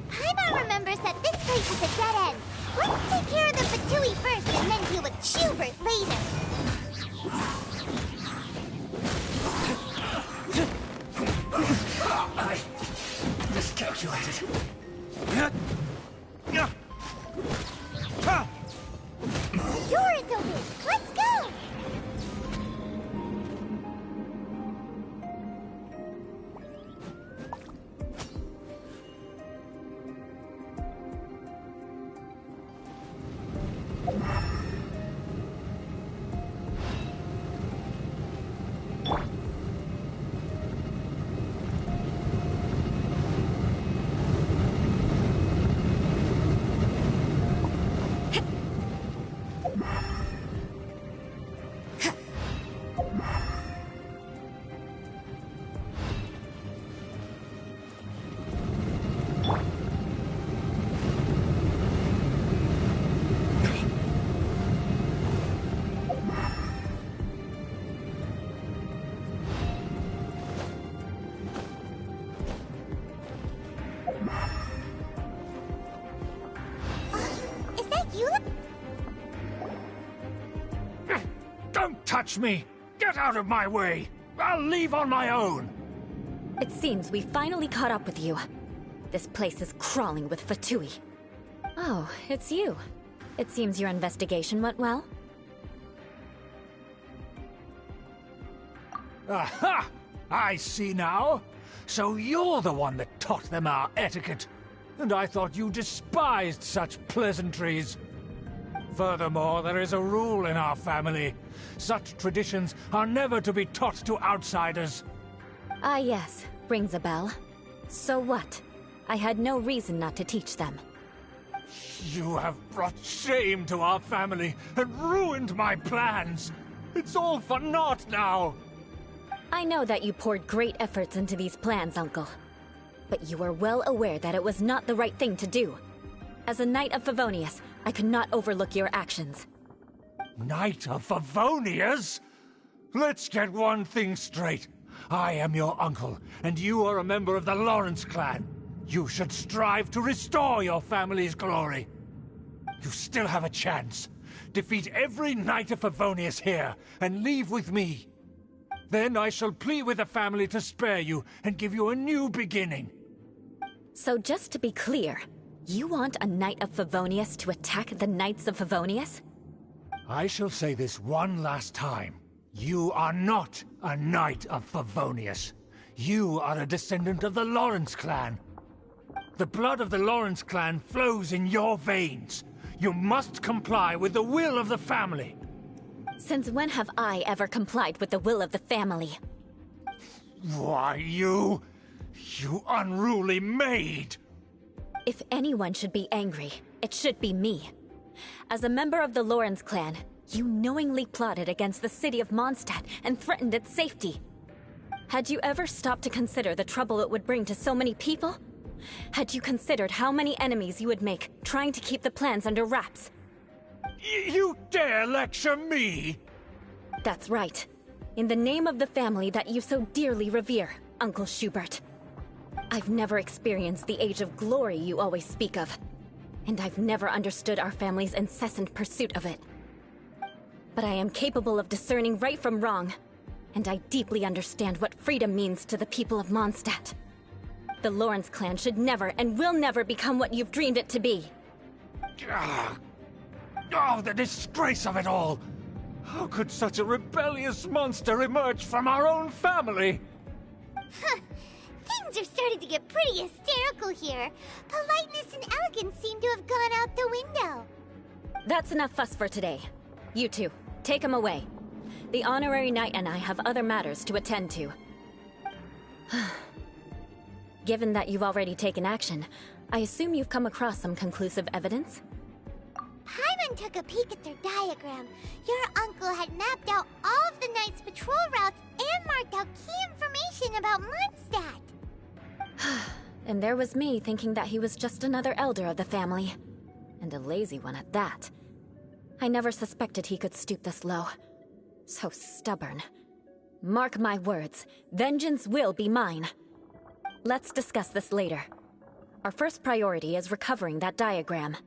Paimon remembers that this place is a dead end. Let's take care of the Fatui first and then deal with Schubert later. I miscalculated. The door is open. Let's go! touch me! Get out of my way! I'll leave on my own! It seems we finally caught up with you. This place is crawling with Fatui. Oh, it's you. It seems your investigation went well. Aha! I see now. So you're the one that taught them our etiquette. And I thought you despised such pleasantries. Furthermore, there is a rule in our family. Such traditions are never to be taught to outsiders. Ah, yes. Rings a bell. So what? I had no reason not to teach them. You have brought shame to our family and ruined my plans. It's all for naught now. I know that you poured great efforts into these plans, Uncle. But you were well aware that it was not the right thing to do. As a Knight of Favonius, I could not overlook your actions. Knight of Favonius? Let's get one thing straight. I am your uncle, and you are a member of the Lawrence clan. You should strive to restore your family's glory. You still have a chance. Defeat every Knight of Favonius here, and leave with me. Then I shall plead with the family to spare you, and give you a new beginning. So just to be clear, you want a Knight of Favonius to attack the Knights of Favonius? I shall say this one last time. You are not a Knight of Favonius. You are a descendant of the Lawrence clan. The blood of the Lawrence clan flows in your veins. You must comply with the will of the family. Since when have I ever complied with the will of the family? Why, you unruly maid! If anyone should be angry, it should be me. As a member of the Lawrence clan, you knowingly plotted against the city of Mondstadt and threatened its safety. Had you ever stopped to consider the trouble it would bring to so many people? Had you considered how many enemies you would make trying to keep the plans under wraps? You dare lecture me? That's right. In the name of the family that you so dearly revere, Uncle Schubert. I've never experienced the age of glory you always speak of, and I've never understood our family's incessant pursuit of it. But I am capable of discerning right from wrong, and I deeply understand what freedom means to the people of Mondstadt. The Lawrence clan should never and will never become what you've dreamed it to be. Oh, the disgrace of it all! How could such a rebellious monster emerge from our own family? Things are starting to get pretty hysterical here. Politeness and elegance seem to have gone out the window. That's enough fuss for today. You two, take him away. The honorary knight and I have other matters to attend to. Given that you've already taken action, I assume you've come across some conclusive evidence? Paimon took a peek at their diagram. Your uncle had mapped out all of the Knight's patrol routes and marked out key information about Mondstadt. And there was me thinking that he was just another elder of the family. And a lazy one at that. I never suspected he could stoop this low. So stubborn. Mark my words, vengeance will be mine. Let's discuss this later. Our first priority is recovering that diagram.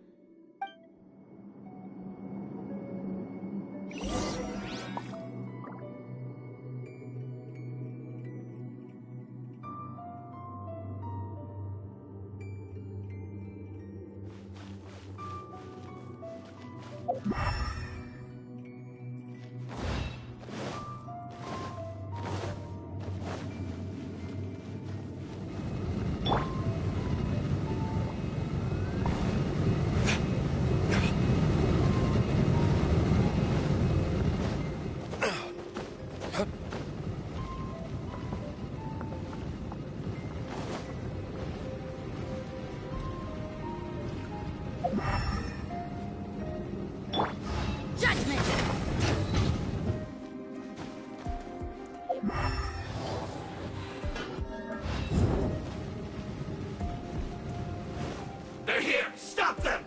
They're here! Stop them!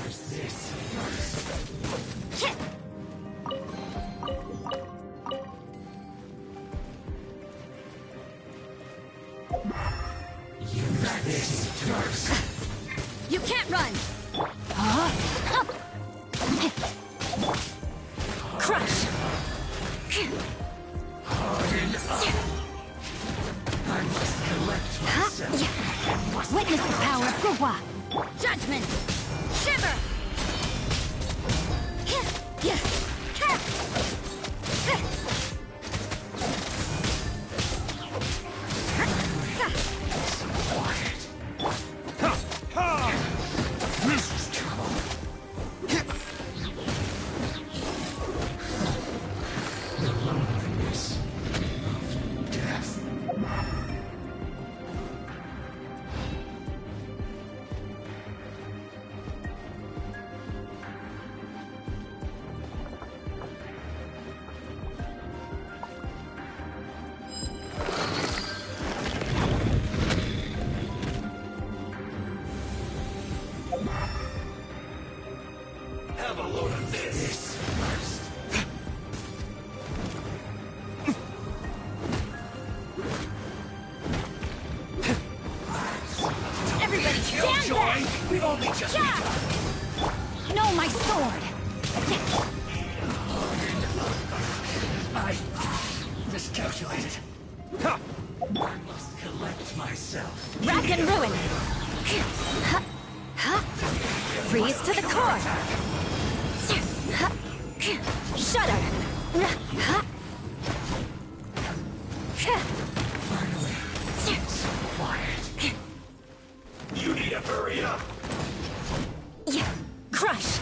Use this first. Use this first. You can't run! Huh? the power of Gugwa! Judgment! Shiver! Have a load of this first. Everybody stand back! We've only just begun. No, my sword! I miscalculated. I must collect myself. Rack and ruin! Freeze to the core! Shudder! Finally, so quiet. You need to hurry up. Crush!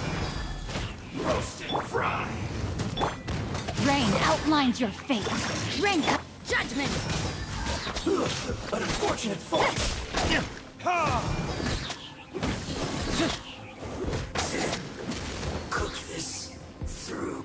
Roast and fry. Rain outlines your fate. Rain judgment! An unfortunate fault. Cook this through.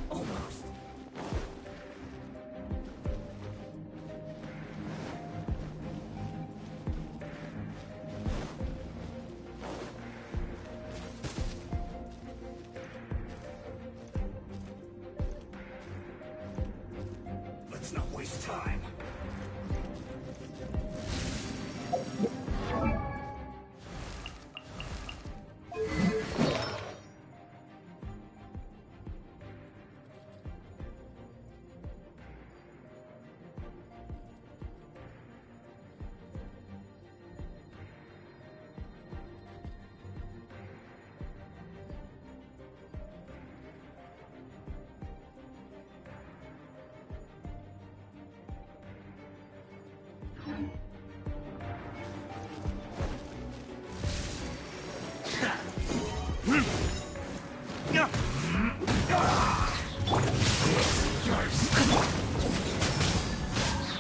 Almost. Let's not waste time.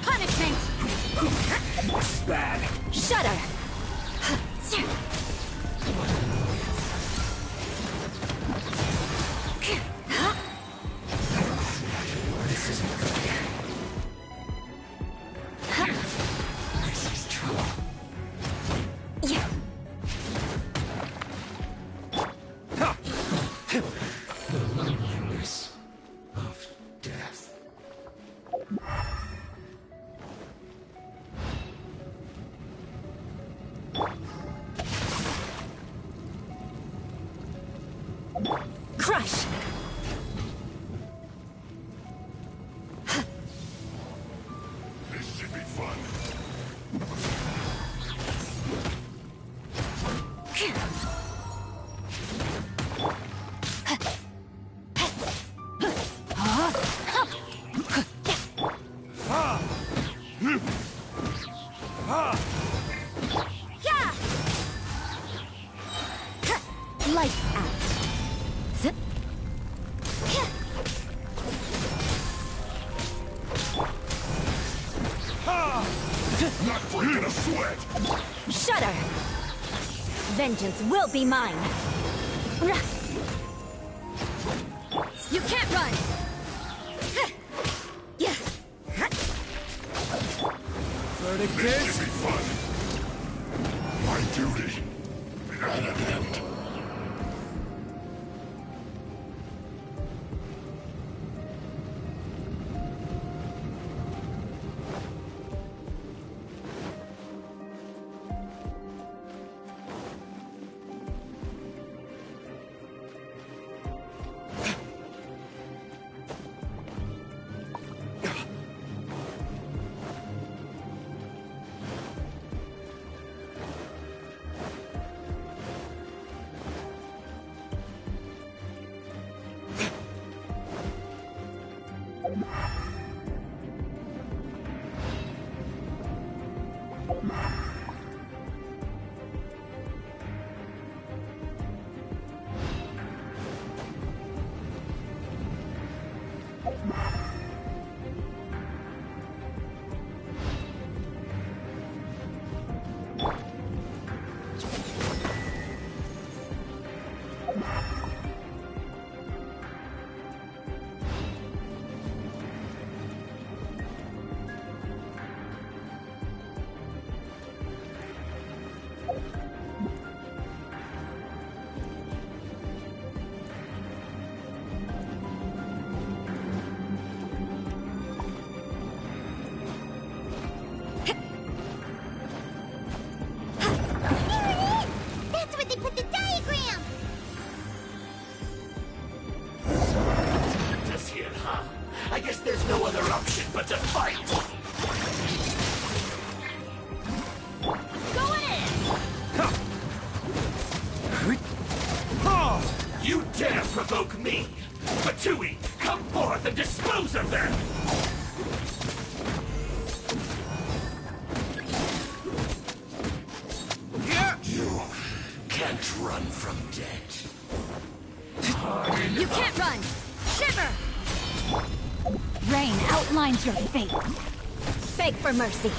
Punishment! This is bad. Shudder! This isn't good. This is trouble. The loneliness of death. Crush! This should be fun. Yeah! Lights out. Zip. Not breaking a sweat. Shudder! Vengeance will be mine! You can't run! Verdict this should be fun. My duty at an end. That's where they put the diagram! This here, huh? I guess there's no other option but to fight! Go in! You dare provoke me! Fatui, come forth and dispose of them! You can't run from death. You can't run! Shiver! Rain outlines your fate. Beg for mercy.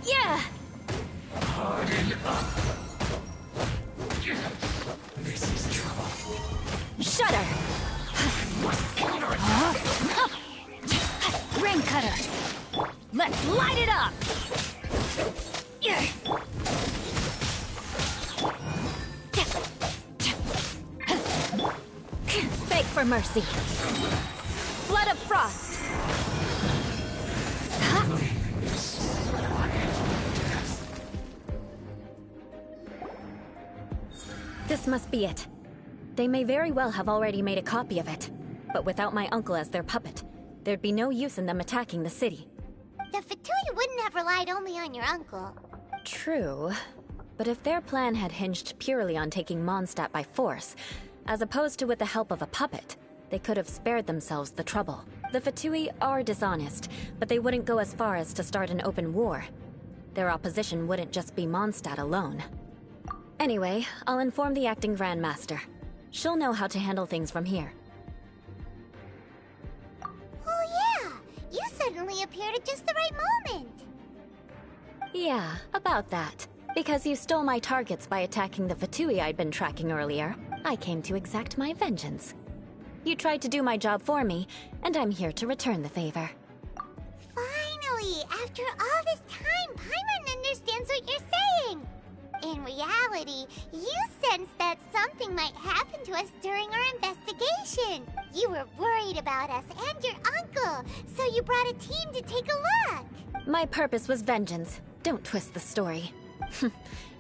Yeah! Harden up. This is trouble. Shudder! Rain cutter! Let's light it up! Beg for mercy. Blood of frost. This must be it. They may very well have already made a copy of it, but without my uncle as their puppet, there'd be no use in them attacking the city. The Fatui wouldn't have relied only on your uncle. True, but if their plan had hinged purely on taking Mondstadt by force, as opposed to with the help of a puppet, they could have spared themselves the trouble. The Fatui are dishonest, but they wouldn't go as far as to start an open war. Their opposition wouldn't just be Mondstadt alone. Anyway, I'll inform the acting Grandmaster. She'll know how to handle things from here. Oh yeah! You suddenly appeared at just the right moment! Yeah, about that. Because you stole my targets by attacking the Fatui I'd been tracking earlier, I came to exact my vengeance. You tried to do my job for me, and I'm here to return the favor. Finally! After all this time, Paimon understands what you're saying! In reality, you sensed that something might happen to us during our investigation. You were worried about us and your uncle, so you brought a team to take a look. My purpose was vengeance. Don't twist the story.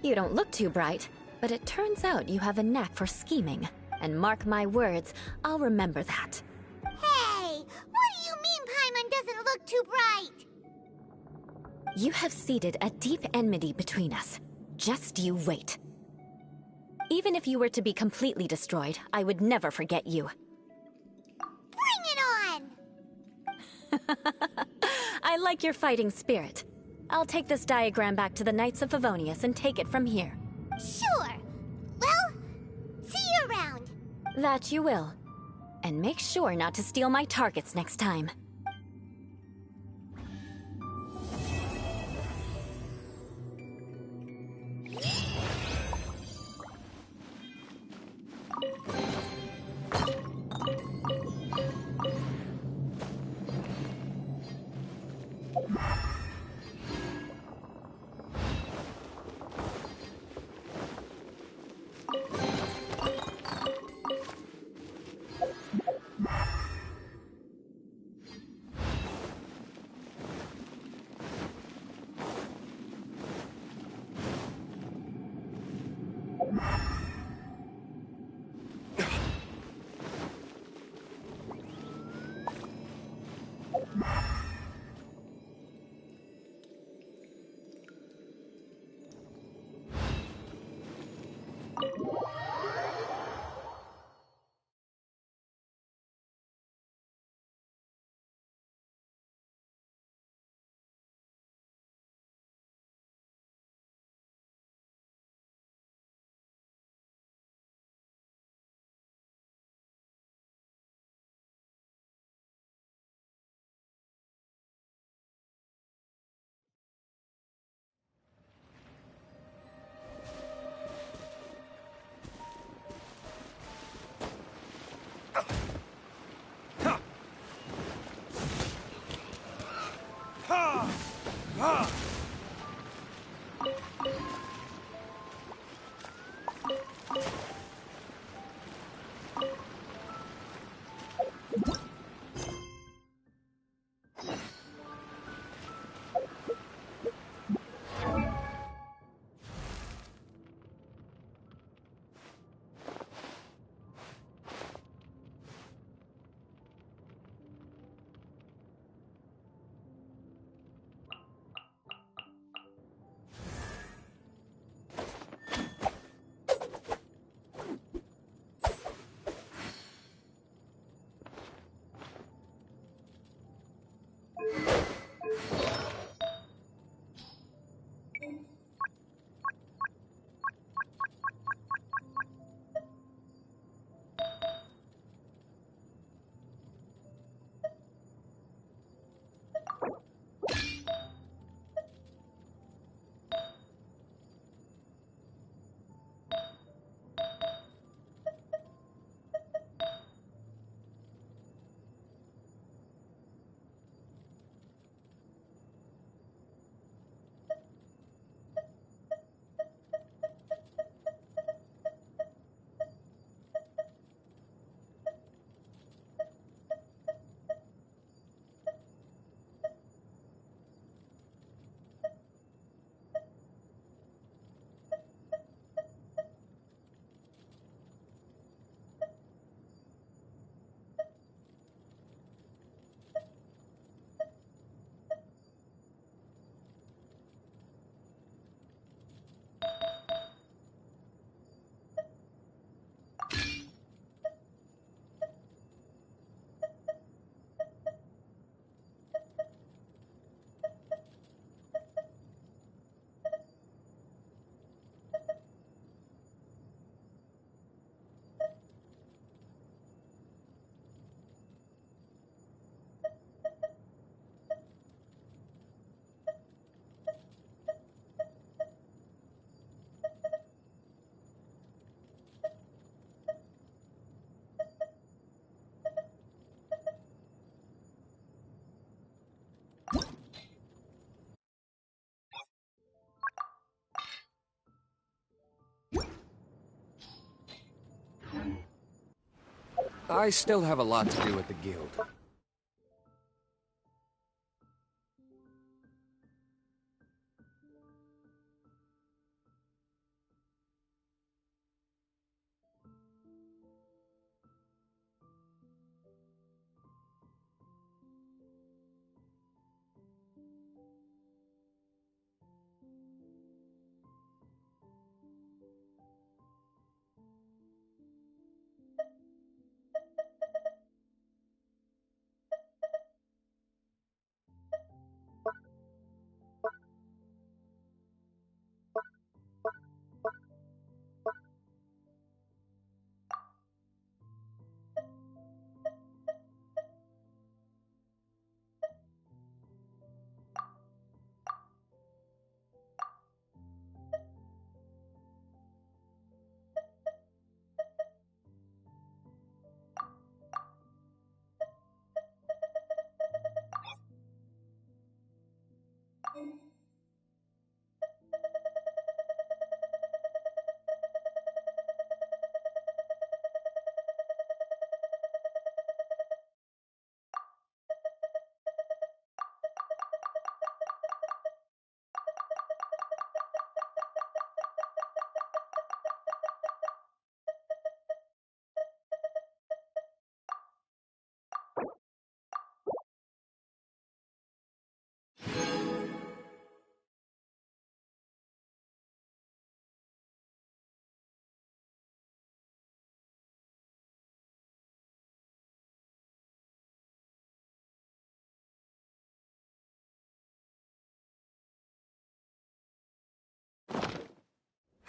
You don't look too bright, but it turns out you have a knack for scheming. And mark my words, I'll remember that. Hey! What do you mean Paimon doesn't look too bright? You have seeded a deep enmity between us. Just you wait. Even if you were to be completely destroyed, I would never forget you. Bring it on! I like your fighting spirit. I'll take this diagram back to the Knights of Favonius and take it from here. Sure. Well, see you around. That you will. And make sure not to steal my targets next time. I still have a lot to do with the guild.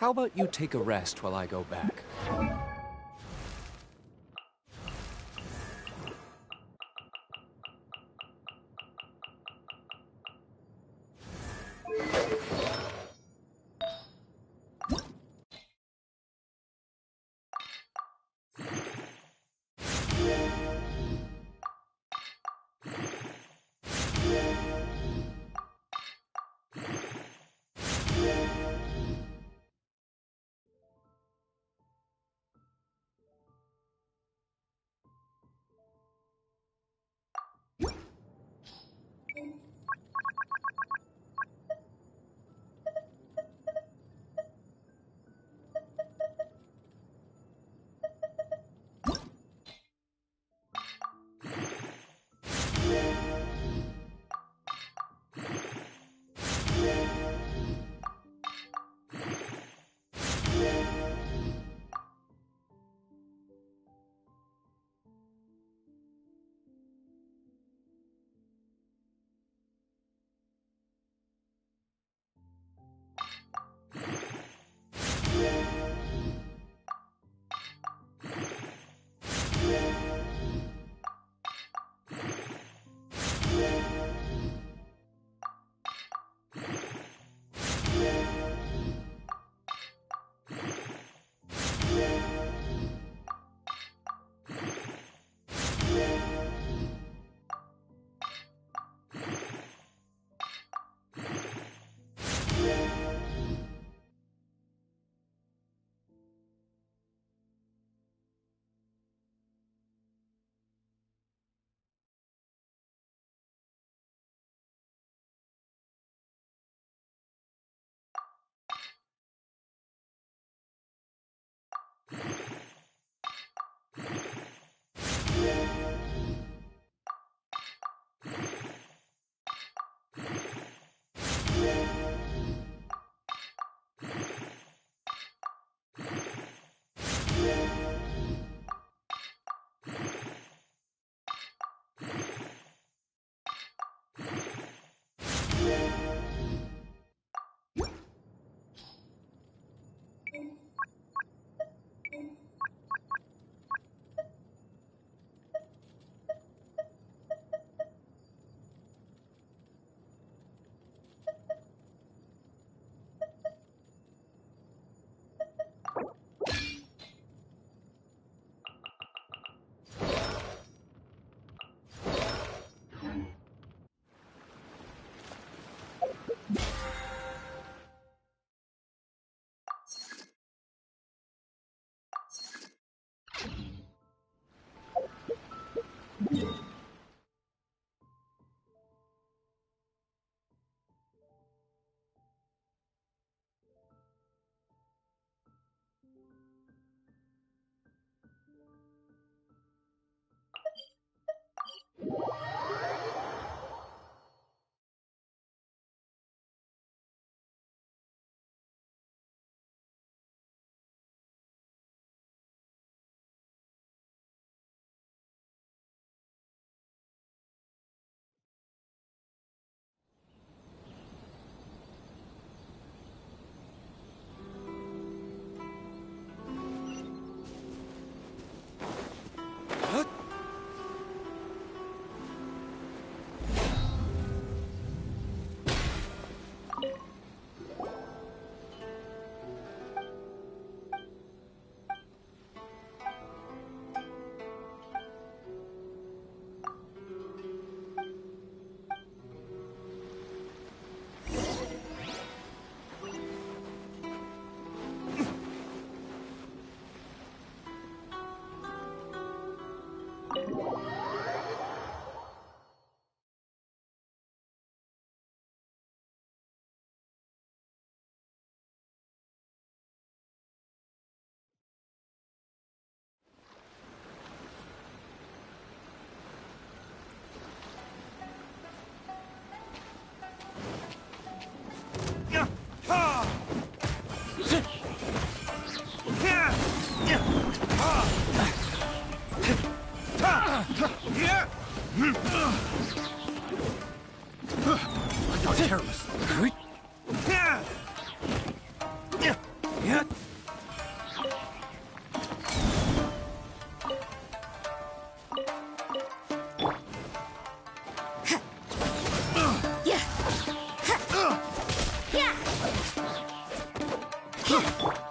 How about you take a rest while I go back?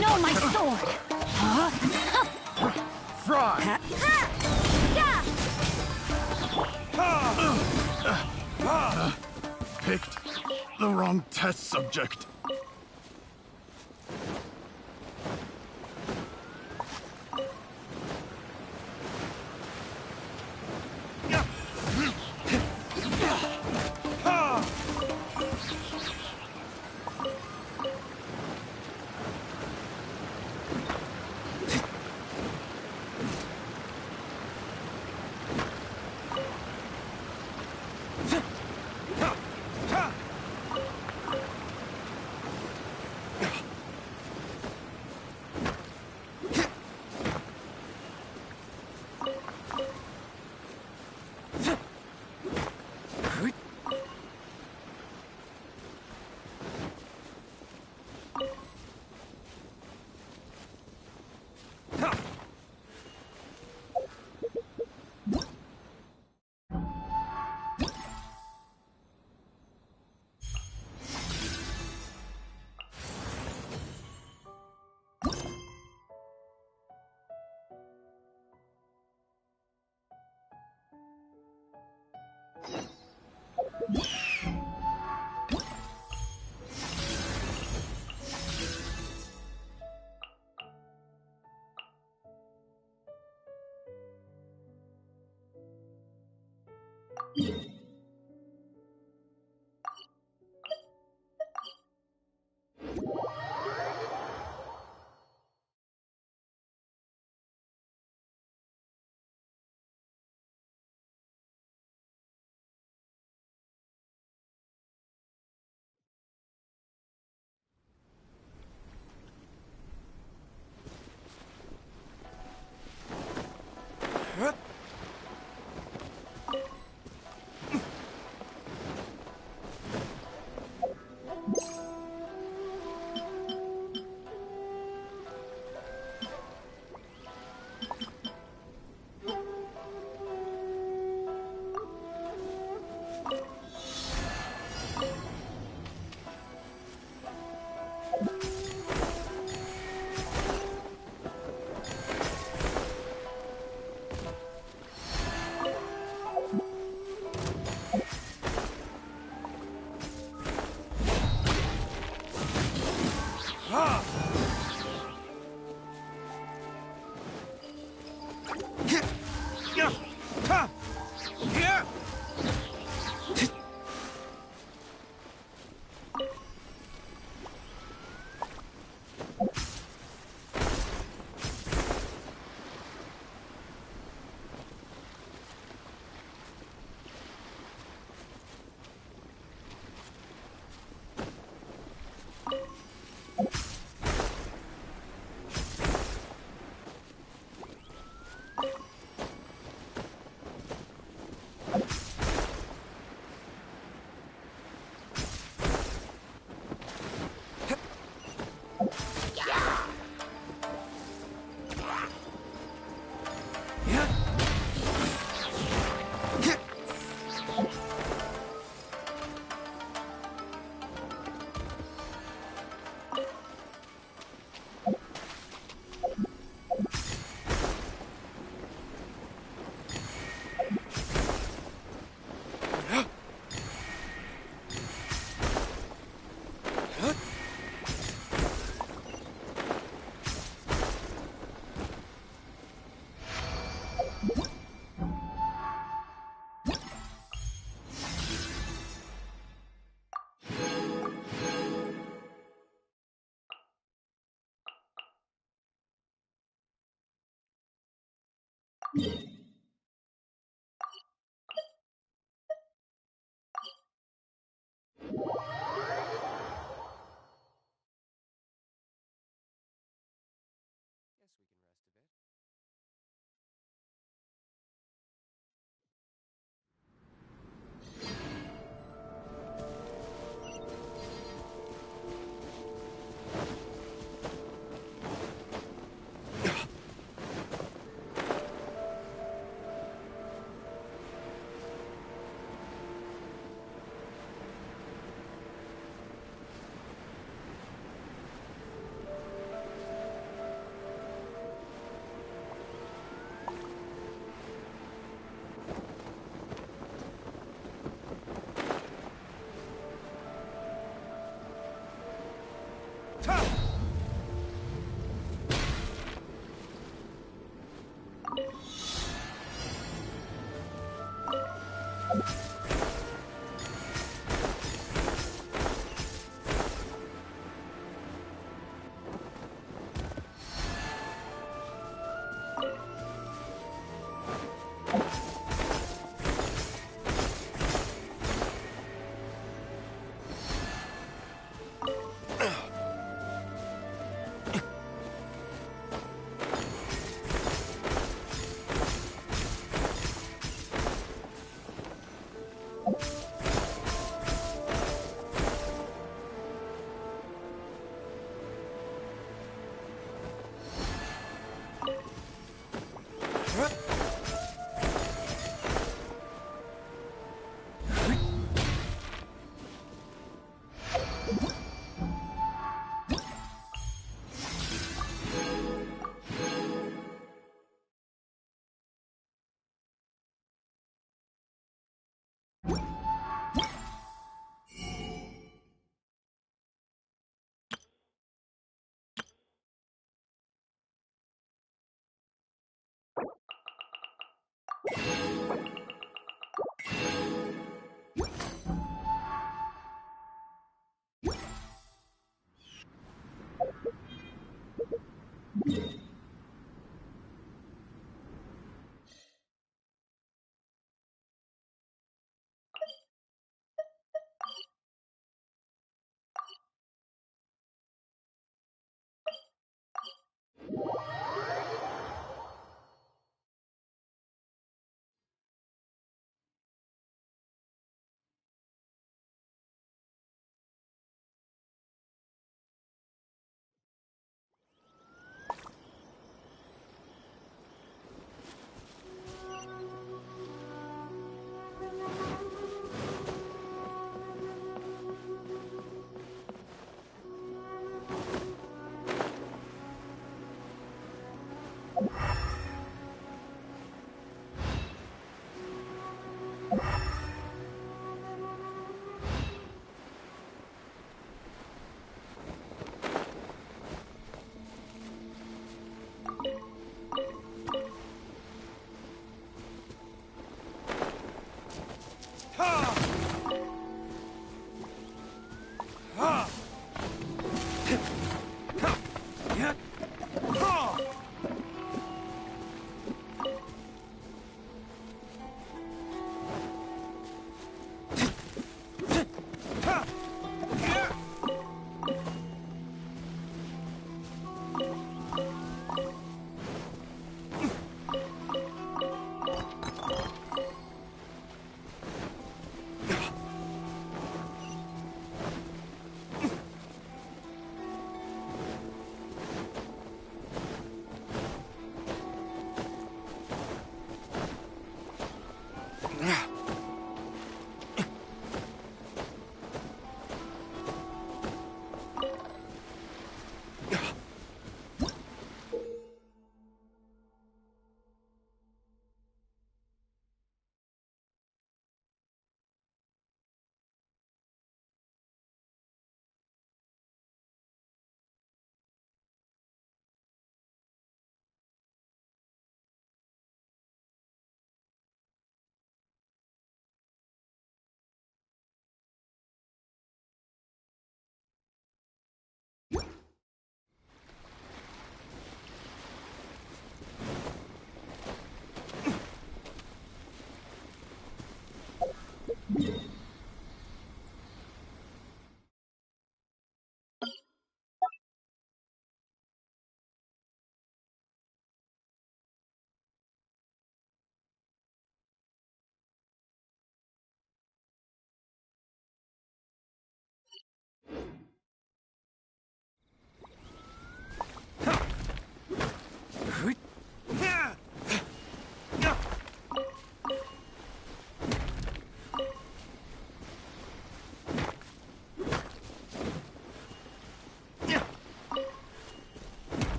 No, my sword! Fry! Picked the wrong test subject.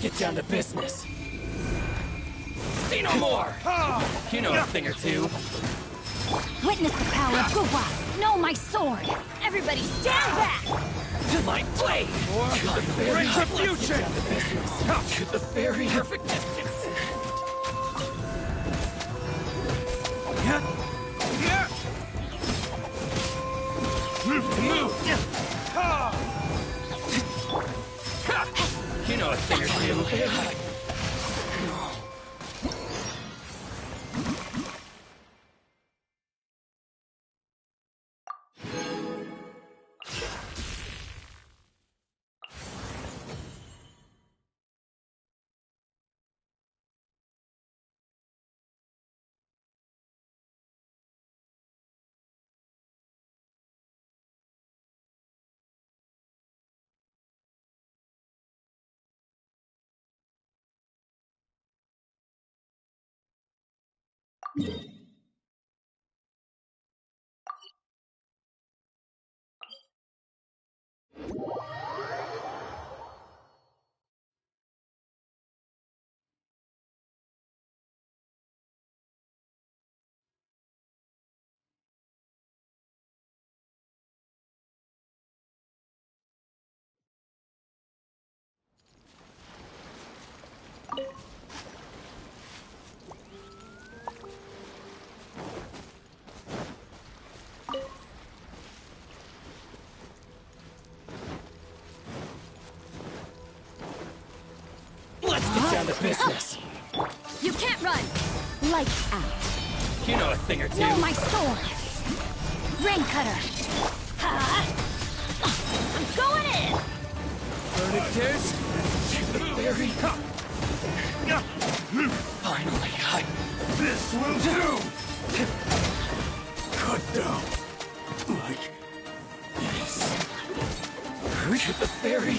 get down to business. See no more! You know a thing or two. Witness the power of Guwa! Know my sword! Everybody stand back! To my blade! To the very retribution! To the very perfect distance! Move! You know a thing or two. Let's get down to business. You can't run! Lights out. You know a thing or two. Know my sword! Rain cutter! I'm going in! Verdigers to the very... Finally, This will do! Cut down. Like this. To the very...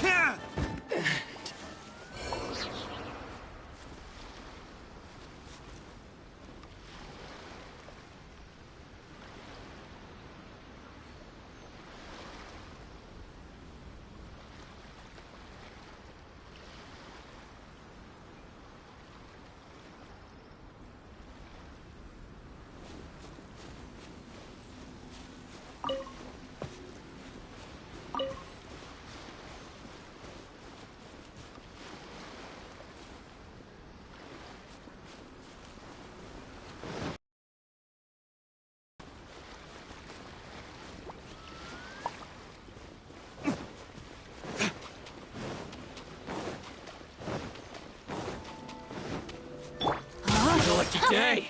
Day.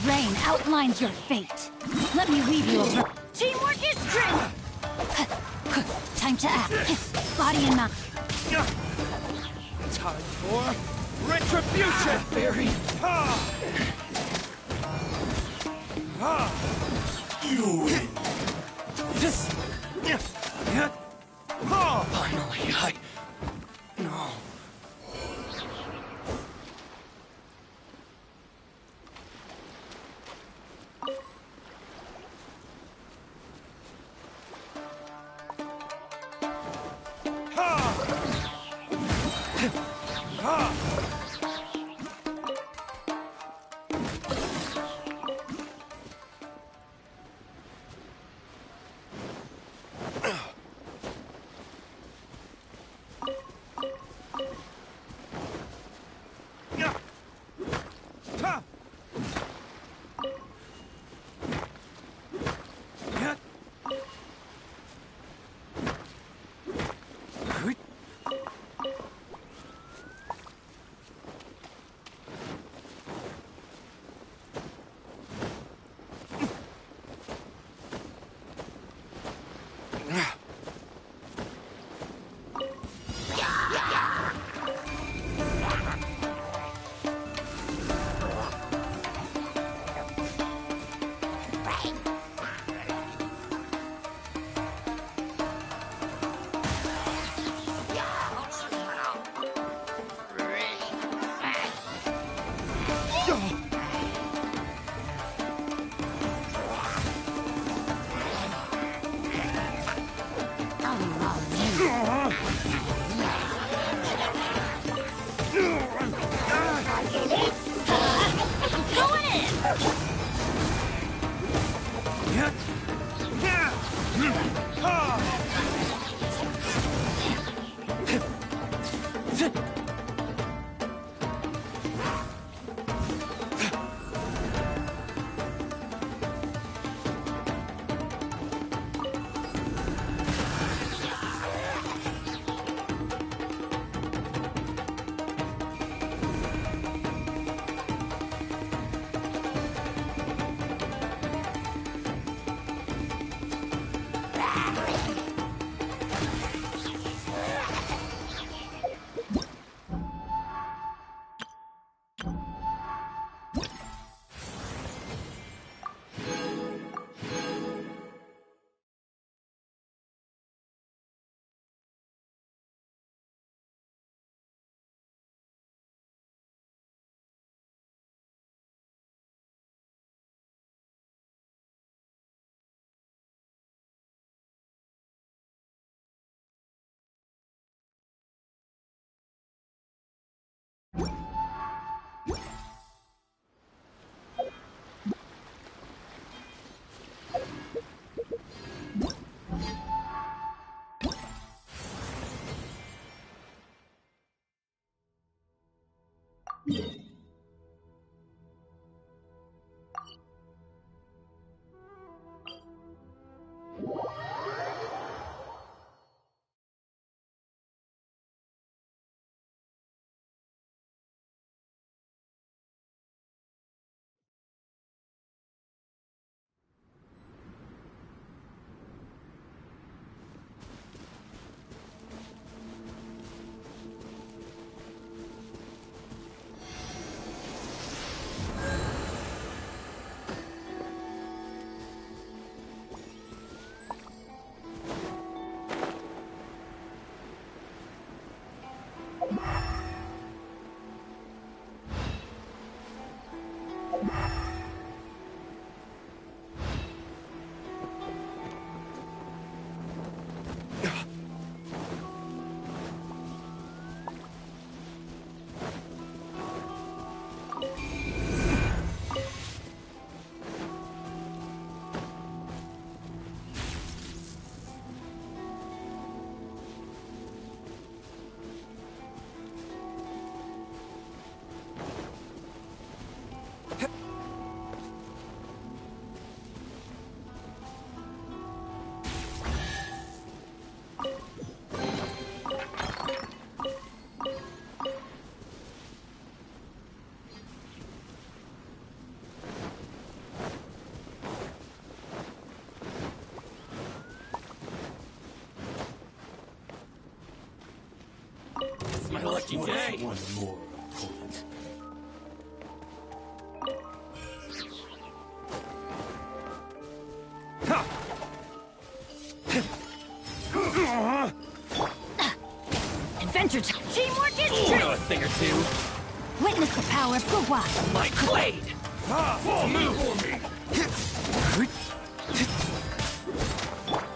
Rain outlines your fate. Let me weave you over. Teamwork is strength! Time to act. Body and mind. Time for retribution! Barry. You win. Finally, No. My lucky day. One more opponent. Adventure time. Teamwork is true. Know a thing or two. Witness the power of Gugwa. My blade. Move for me.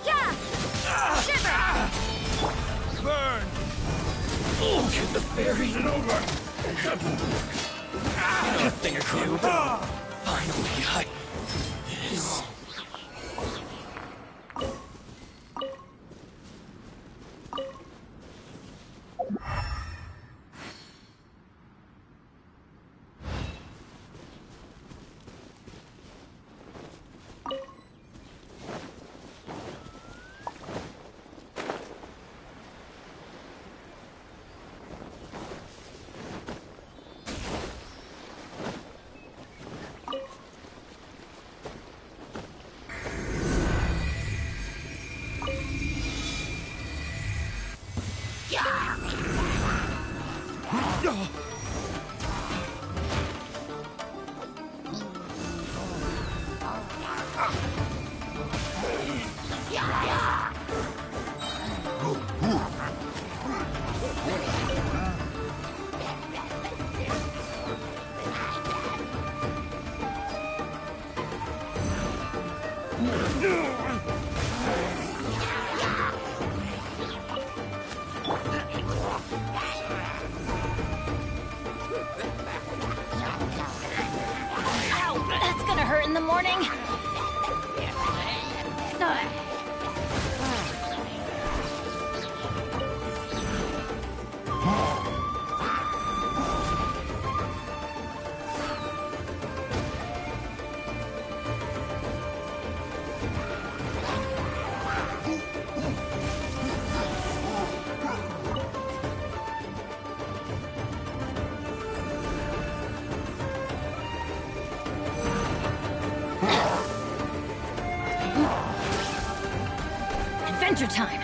Yeah. Shiver. Burn. Oh, get the fairy. It's over. Know a thing or two. Finally, I. This. the morning. Adventure time!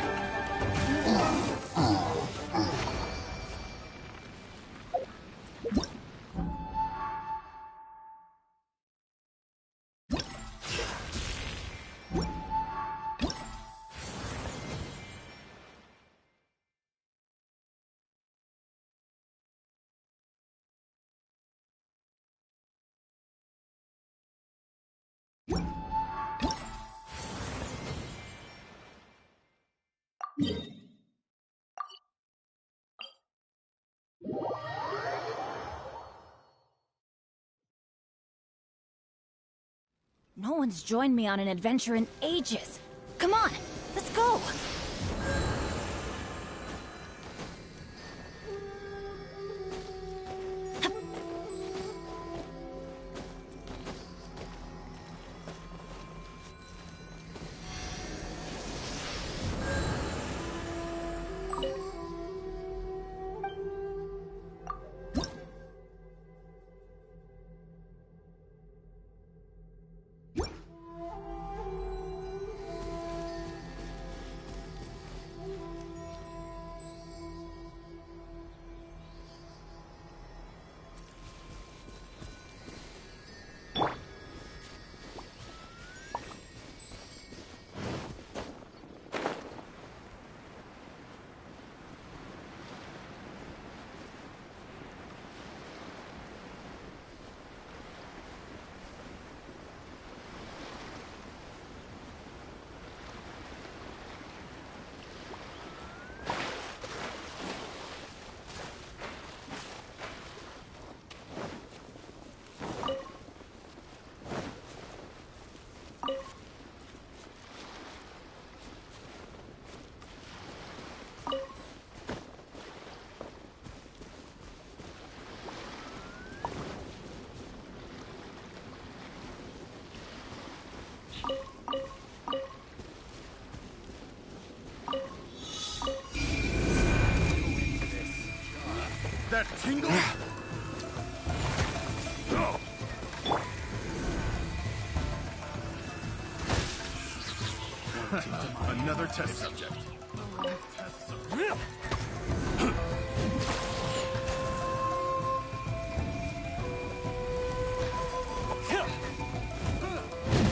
No one's joined me on an adventure in ages. Come on, let's go! That tingle? Another test subject.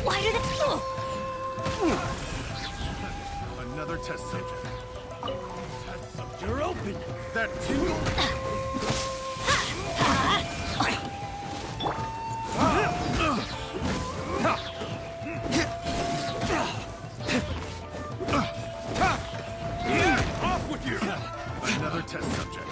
Why did it... Another test subject. You're open. That tingle? Off with you! Another test subject.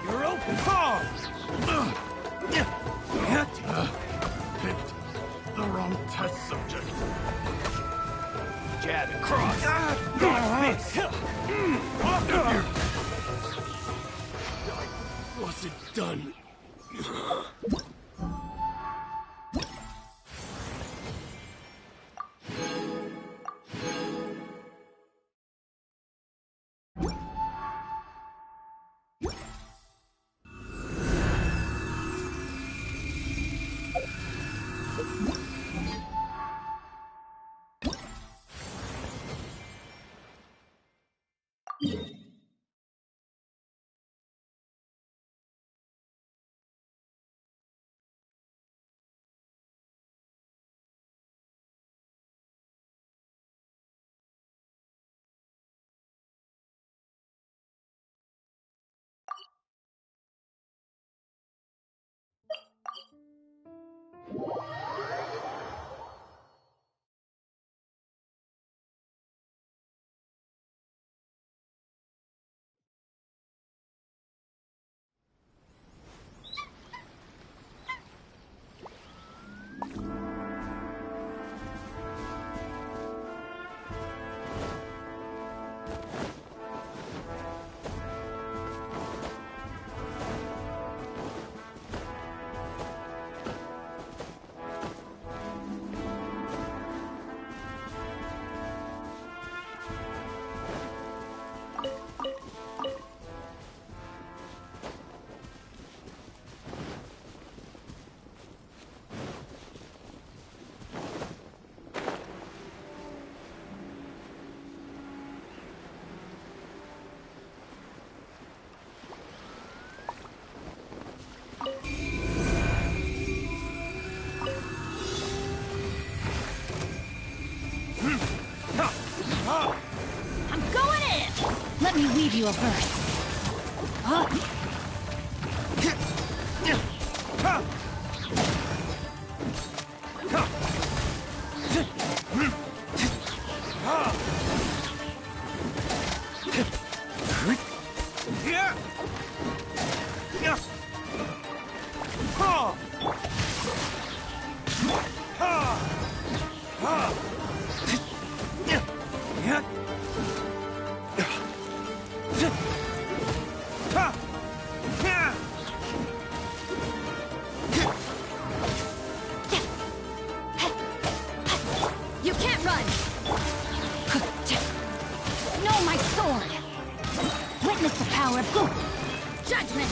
You're open. Picked the wrong test subject. Jab and cross. Off with you! Wasn't done. me weave you a verse. You can't run! No, my sword! Witness the power of Gu! Judgment!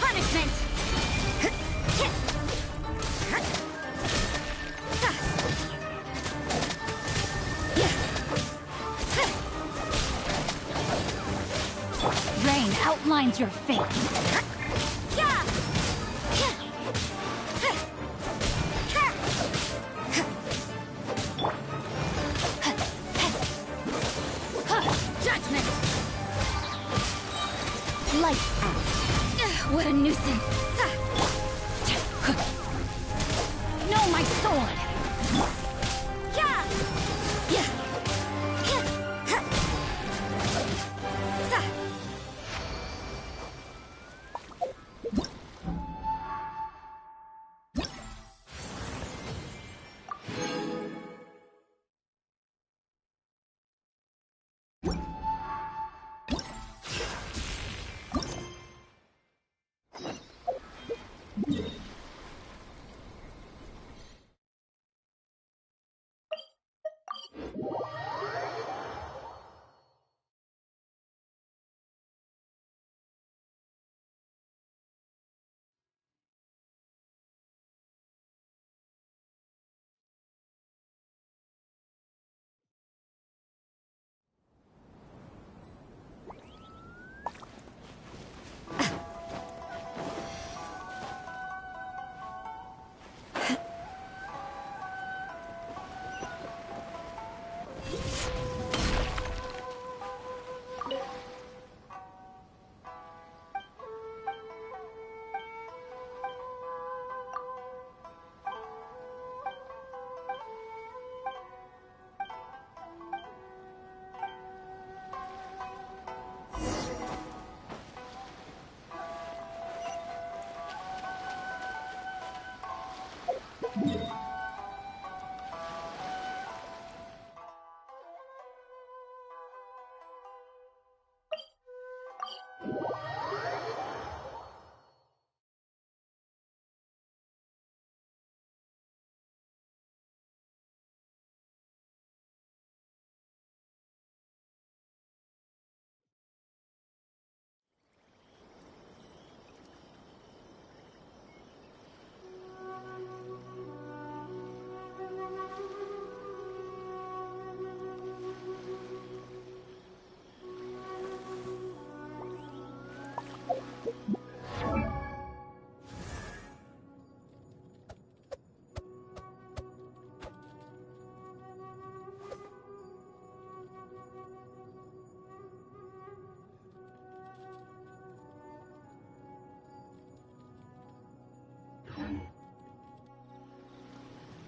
Punishment! Rain outlines your fate. Judgment! Lights out. What a nuisance! No, my sword!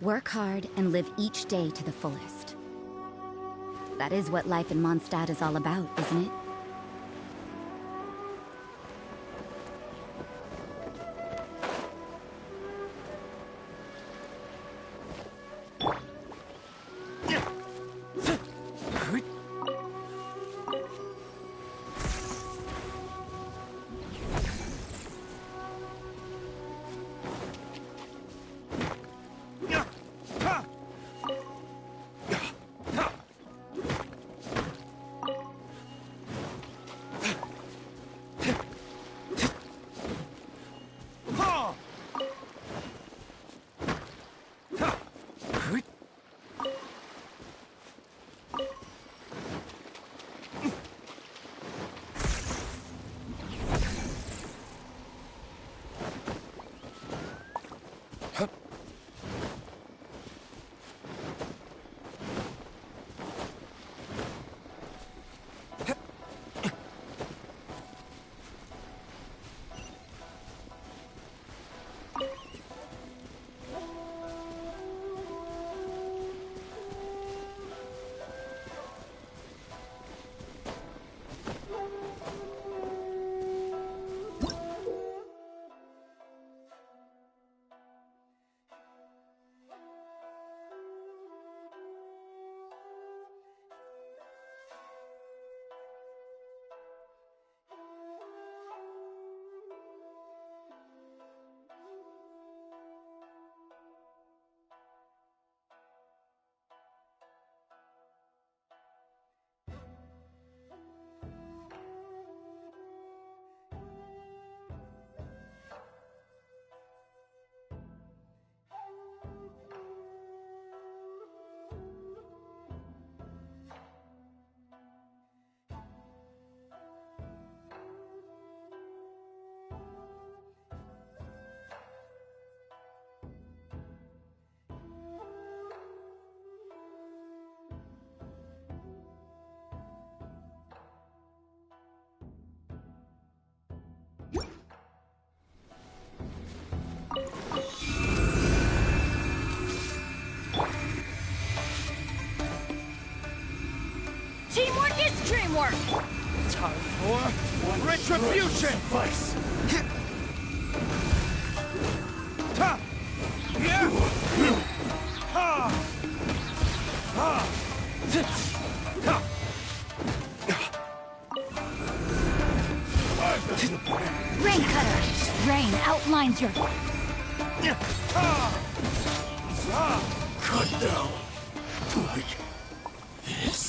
Work hard and live each day to the fullest. That is what life in Mondstadt is all about, isn't it? Time for retribution! Vice. Ta! Yeah! Ha! Ha! Ha! Rain Cutter! Rain outlines your... Cut down. Like this.